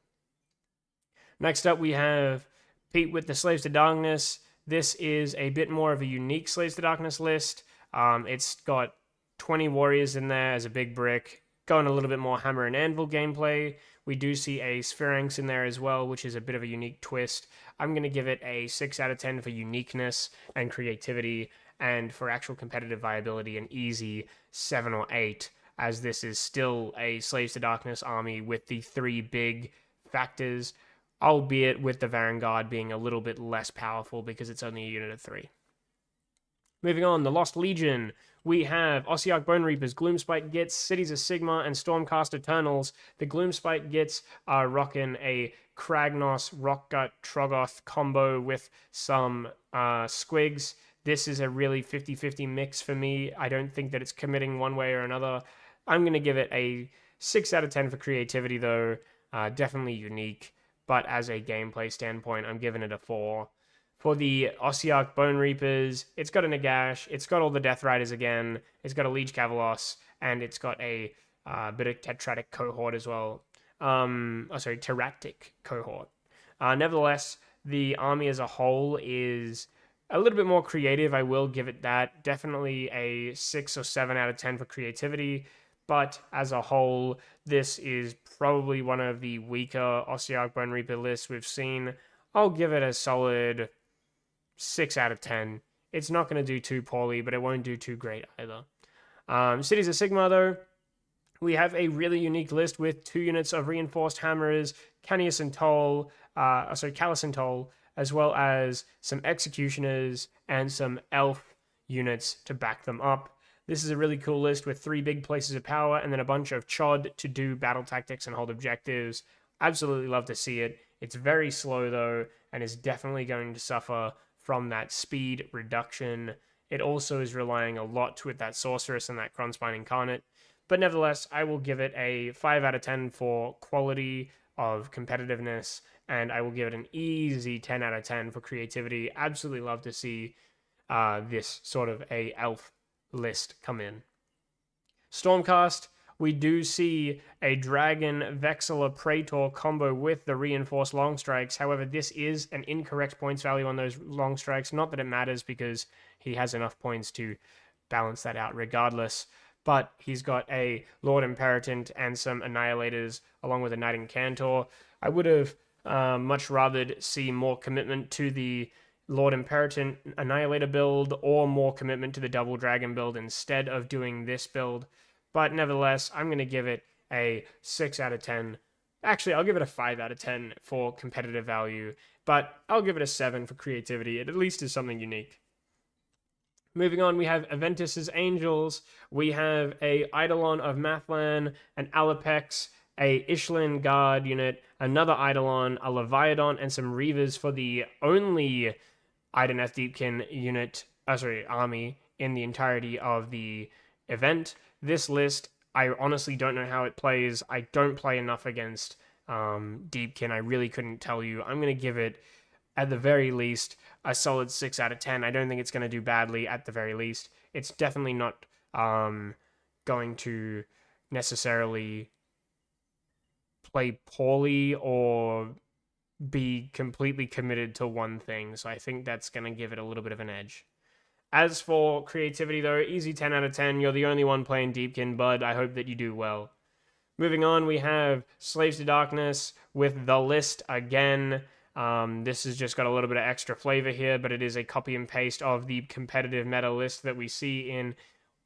Next up, we have Pete with the Slaves to Darkness. This is a bit more of a unique Slaves to Darkness list. It's got 20 warriors in there as a big brick, going a little bit more hammer and anvil gameplay. We do see a Sphinx in there as well, which is a bit of a unique twist. I'm going to give it a 6 out of 10 for uniqueness and creativity, and for actual competitive viability, an easy 7 or 8, as this is still a Slaves to Darkness army with the 3 big factors, albeit with the Vanguard being a little bit less powerful because it's only a unit of 3. Moving on, the Lost Legion. We have Ossiarch Bone Reapers, Gloomspite Gits, Cities of Sigma, and Stormcast Eternals. The Gloomspite Gits are rocking a Kragnos, Rockgut, Troggoth combo with some squigs. This is a really 50-50 mix for me. I don't think that it's committing one way or another. I'm going to give it a 6 out of 10 for creativity, though. Definitely unique, but as a gameplay standpoint, I'm giving it a 4. For the Ossiarch Bone Reapers, it's got a Nagash, it's got all the Death Riders again, it's got a Liege Cavalos, and it's got a bit of Tetratic cohort as well. Terractic cohort. Nevertheless, the army as a whole is a little bit more creative, I will give it that. Definitely a 6 or 7 out of 10 for creativity, but as a whole, this is probably one of the weaker Ossiarch Bone Reaper lists we've seen. I'll give it a solid 6 out of 10. It's not going to do too poorly, but it won't do too great either. Cities of Sigma, though, we have a really unique list with 2 units of Reinforced Hammerers, Callus and Toll, as well as some Executioners and some Elf units to back them up. This is a really cool list with 3 big places of power and then a bunch of Chod to do battle tactics and hold objectives. Absolutely love to see it. It's very slow, though, and is definitely going to suffer from that speed reduction. It also is relying a lot with that Sorceress and that Kronspine Incarnate. But nevertheless, I will give it a 5 out of 10 for quality of competitiveness, and I will give it an easy 10 out of 10 for creativity. Absolutely love to see this sort of a elf list come in. Stormcast, we do see a Dragon Vexilla Praetor combo with the reinforced long strikes. However, this is an incorrect points value on those long strikes. Not that it matters because he has enough points to balance that out regardless. But he's got a Lord Imperatant and some Annihilators along with a Knight Incantor. I would have much rather see more commitment to the Lord Imperatant Annihilator build or more commitment to the Double Dragon build instead of doing this build. But nevertheless, I'm going to give it a 6 out of 10. Actually, I'll give it a 5 out of 10 for competitive value, but I'll give it a 7 for creativity. It at least is something unique. Moving on, we have Aventus's Angels. We have a Eidolon of Mathlan, an Alapex, a Ishlin Guard unit, another Eidolon, a Leviathan, and some Reavers for the only Ideneth Deepkin unit, army in the entirety of the event. This list, I honestly don't know how it plays. I don't play enough against Deepkin. I really couldn't tell you. I'm going to give it, at the very least, a solid 6 out of 10. I don't think it's going to do badly at the very least. It's definitely not going to necessarily play poorly or be completely committed to one thing. So I think that's going to give it a little bit of an edge. As for creativity, though, easy 10 out of 10. You're the only one playing Deepkin, bud. I hope that you do well. Moving on, we have Slaves to Darkness with the list again. This has just got a little bit of extra flavor here, but it is a copy and paste of the competitive meta list that we see in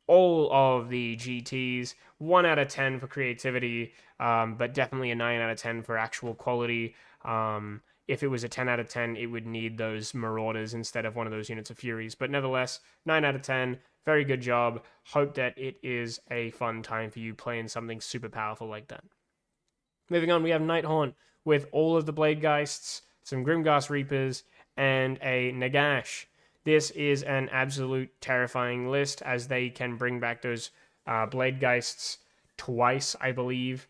all of the GTs. 1 out of 10 for creativity, but definitely a 9 out of 10 for actual quality. If it was a 10 out of 10, it would need those Marauders instead of one of those units of Furies. But nevertheless, 9 out of 10, very good job. Hope that it is a fun time for you playing something super powerful like that. Moving on, we have Nighthaunt with all of the Blade Geists, some Grimghast Reapers, and a Nagash. This is an absolute terrifying list as they can bring back those Blade Geists twice, I believe.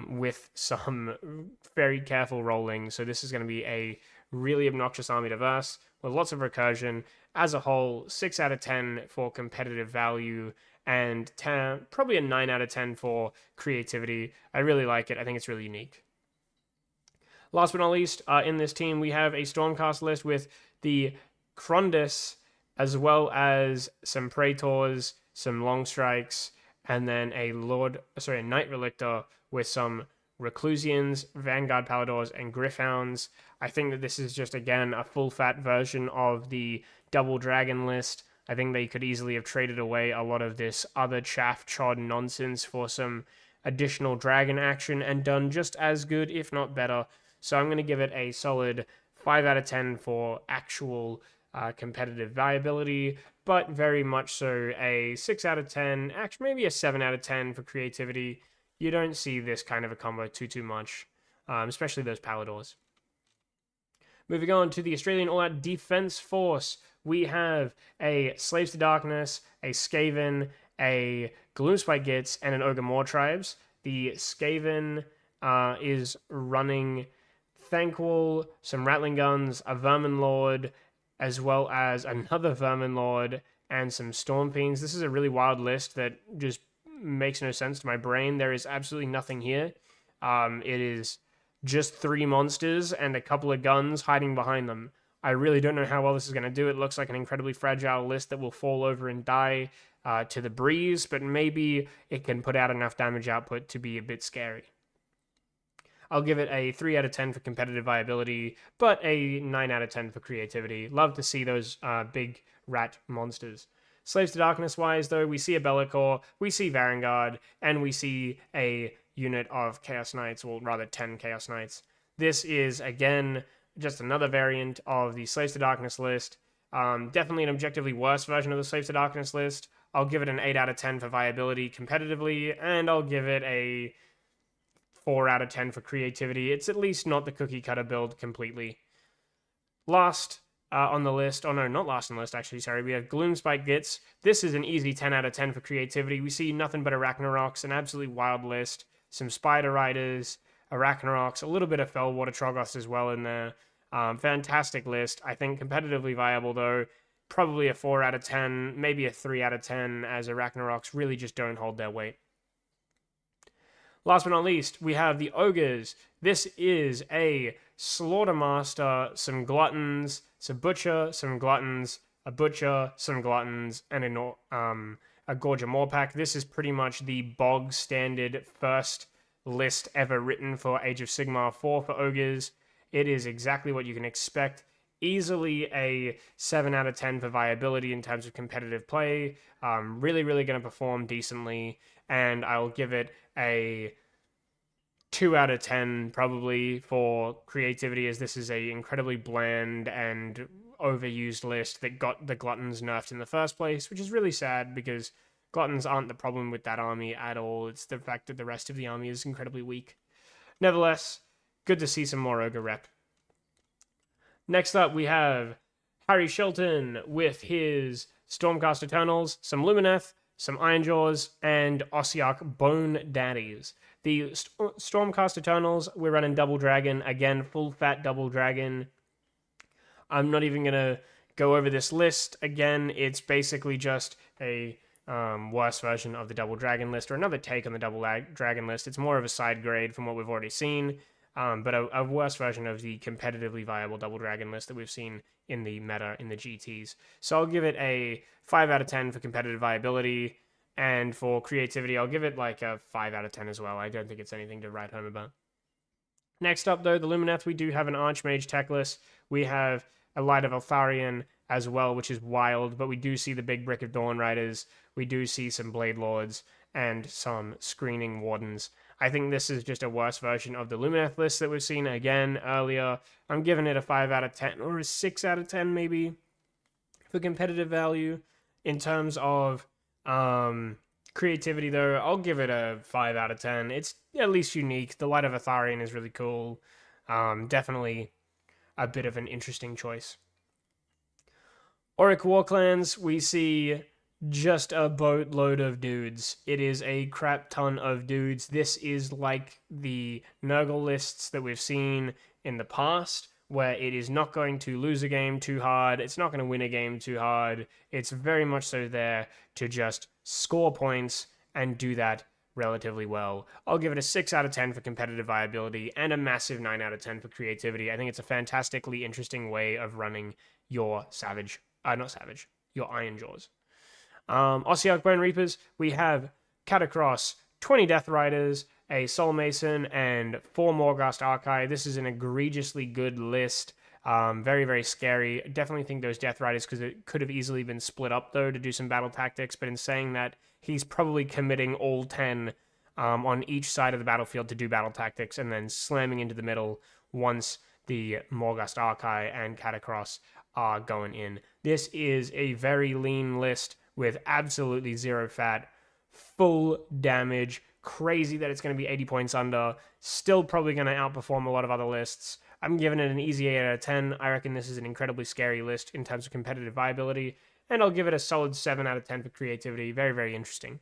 With some very careful rolling. So this is going to be a really obnoxious army to verse with lots of recursion. As a whole, 6 out of 10 for competitive value and probably a 9 out of 10 for creativity. I really like it. I think it's really unique. Last but not least, in this team, we have a Stormcast list with the Krondis, as well as some Praetors, some Long Strikes, and then a Knight Relictor with some Reclusians, Vanguard Paladors, and Gryphounds. I think that this is just, again, a full-fat version of the Double Dragon list. I think they could easily have traded away a lot of this other chaff-chod nonsense for some additional dragon action and done just as good, if not better. So I'm going to give it a solid 5 out of 10 for actual competitive viability, but very much so a 6 out of 10, actually maybe a 7 out of 10 for creativity. You don't see this kind of a combo too much, especially those Paladors. Moving on to the Australian All-Out Defense Force, we have a Slaves to Darkness, a Skaven, a Gloomspite Gitz, and an Ogre Moor Tribes. The Skaven is running Thanquol, some Rattling Guns, a Vermin Lord, as well as another Vermin Lord, and some Storm Fiends. This is a really wild list that just makes no sense to my brain. There is absolutely nothing here. It is just 3 monsters and a couple of guns hiding behind them. I really don't know how well this is going to do. It looks like an incredibly fragile list that will fall over and die to the breeze, but maybe it can put out enough damage output to be a bit scary. I'll give it a 3 out of 10 for competitive viability, but a 9 out of 10 for creativity. Love to see those big rat monsters. Slaves to Darkness wise, though, we see a Be'lakor, we see Vanguard, and we see a unit of Chaos Knights, well, rather 10 Chaos Knights. This is, again, just another variant of the Slaves to Darkness list. Definitely an objectively worse version of the Slaves to Darkness list. I'll give it an 8 out of 10 for viability competitively, and I'll give it a 4 out of 10 for creativity. It's at least not the cookie cutter build completely. Last on the list, oh no, not last on the list actually, sorry, we have Gloomspite Gitz. This is an easy 10 out of 10 for creativity. We see nothing but Arachnaroks, an absolutely wild list. Some Spider Riders, Arachnaroks, a little bit of Fellwater Troggoths as well in there. Fantastic list. I think competitively viable though. Probably a 4 out of 10, maybe a 3 out of 10, as Arachnaroks really just don't hold their weight. Last but not least, we have the Ogres. This is a Slaughtermaster, some Gluttons, some Butcher, some Gluttons, a Butcher, some Gluttons, and a Gorger Moorpack. This is pretty much the bog standard first list ever written for Age of Sigmar 4 for Ogres. It is exactly what you can expect. Easily a 7 out of 10 for viability in terms of competitive play. Really going to perform decently. And I'll give it a 2 out of 10 probably for creativity, as this is a incredibly bland and overused list that got the Gluttons nerfed in the first place, which is really sad because Gluttons aren't the problem with that army at all. It's the fact that the rest of the army is incredibly weak. Nevertheless, good to see some more Ogre rep. Next up, we have Harry Shelton with his Stormcast Eternals, some Lumineth, some Ironjaws, and Ossiarch Bone Daddies. The Stormcast Eternals, we're running Double Dragon. Again, full fat Double Dragon. I'm not even going to go over this list. Again, it's basically just a worse version of the Double Dragon list, or another take on the Double Dragon list. It's more of a side grade from what we've already seen, but a worse version of the competitively viable Double Dragon list that we've seen in the meta, in the GTs. So I'll give it a 5 out of 10 for competitive viability, and for creativity, I'll give it like a 5 out of 10 as well. I don't think it's anything to write home about. Next up, though, the Lumineth, we do have an Archmage tech list. We have a Light of Eltharion as well, which is wild, but we do see the big Brick of Dawn Riders. We do see some Blade Lords and some Screening Wardens. I think this is just a worse version of the Lumineth list that we've seen again earlier. I'm giving it a 5 out of 10, or a 6 out of 10 maybe, for competitive value. In terms of creativity, though, I'll give it a 5 out of 10. It's at least unique. The Light of Eltharion is really cool. Definitely a bit of an interesting choice. Auric Warclans, we see just a boatload of dudes. It is a crap ton of dudes. This is like the Nurgle lists that we've seen in the past, where it is not going to lose a game too hard. It's not going to win a game too hard. It's very much so there to just score points and do that relatively well. I'll give it a 6 out of 10 for competitive viability and a massive 9 out of 10 for creativity. I think it's a fantastically interesting way of running your your Ironjaws. Ossiarch Bone Reapers, we have Catacross, 20 Death Riders, a Soul Mason, and 4 Morghast Archive. This is an egregiously good list. Very, very scary. Definitely think those Death Riders, because it could have easily been split up, though, to do some battle tactics. But in saying that, he's probably committing all 10 on each side of the battlefield to do battle tactics, and then slamming into the middle once the Morghast Archive and Catacross are going in. This is a very lean list with absolutely zero fat, full damage. Crazy that it's going to be 80 points under. Still probably going to outperform a lot of other lists. I'm giving it an easy 8 out of 10. I reckon this is an incredibly scary list in terms of competitive viability, and I'll give it a solid 7 out of 10 for creativity. Very, very interesting.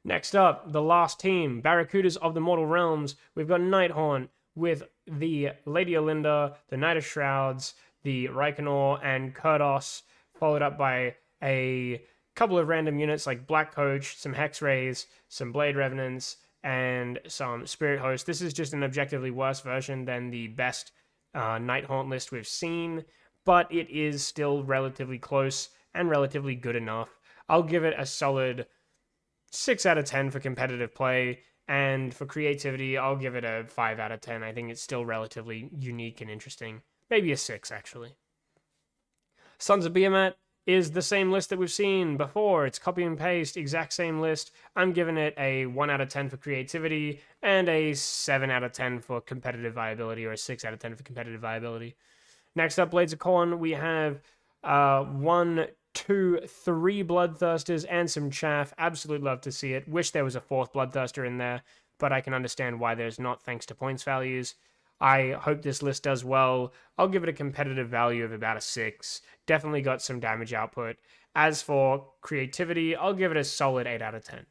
Next up, the last team, Barracudas of the Mortal Realms. We've got Nighthaunt with the Lady Olinda, the Knight of Shrouds, the Reikenor, and Kurdos, followed up by a couple of random units like Black Coach, some Hex Rays, some Blade Revenants, and some Spirit Host. This is just an objectively worse version than the best Nighthaunt list we've seen, but it is still relatively close and relatively good enough. I'll give it a solid 6 out of 10 for competitive play, and for creativity, I'll give it a 5 out of 10. I think it's still relatively unique and interesting. Maybe a 6, actually. Sons of Behemat is the same list that we've seen before. It's copy and paste, exact same list. I'm giving it a 1 out of 10 for creativity and a 7 out of 10 for competitive viability, or a 6 out of 10 for competitive viability. Next up, Blades of Khorne, we have 1, 2, 3 Bloodthirsters and some chaff. Absolutely love to see it. Wish there was a 4th Bloodthirster in there, but I can understand why there's not, thanks to points values. I hope this list does well. I'll give it a competitive value of about a 6. Definitely got some damage output. As for creativity, I'll give it a solid 8 out of 10.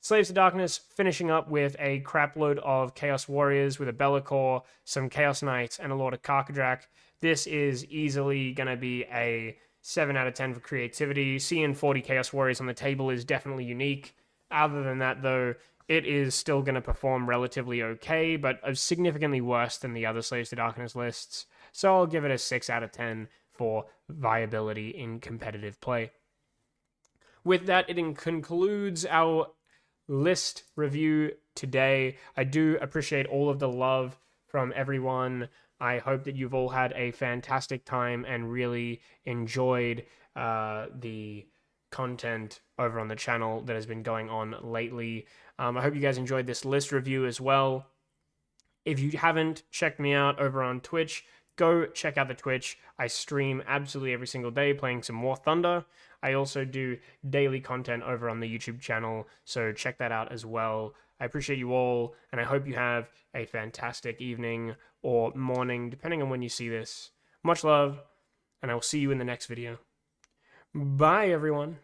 Slaves of Darkness finishing up with a crapload of Chaos Warriors with a Be'lakor, some Chaos Knights, and a Lord of Karkadrak. This is easily going to be a 7 out of 10 for creativity. Seeing 40 Chaos Warriors on the table is definitely unique. Other than that, though, it is still going to perform relatively okay, but significantly worse than the other Slaves to Darkness lists. So I'll give it a 6 out of 10 for viability in competitive play. With that, it concludes our list review today. I do appreciate all of the love from everyone. I hope that you've all had a fantastic time and really enjoyed the content over on the channel that has been going on lately. I hope you guys enjoyed this list review as well. If you haven't checked me out over on Twitch, go check out the Twitch. I stream absolutely every single day playing some War Thunder. I also do daily content over on the YouTube channel, so check that out as well. I appreciate you all, and I hope you have a fantastic evening or morning, depending on when you see this. Much love, and I will see you in the next video. Bye, everyone.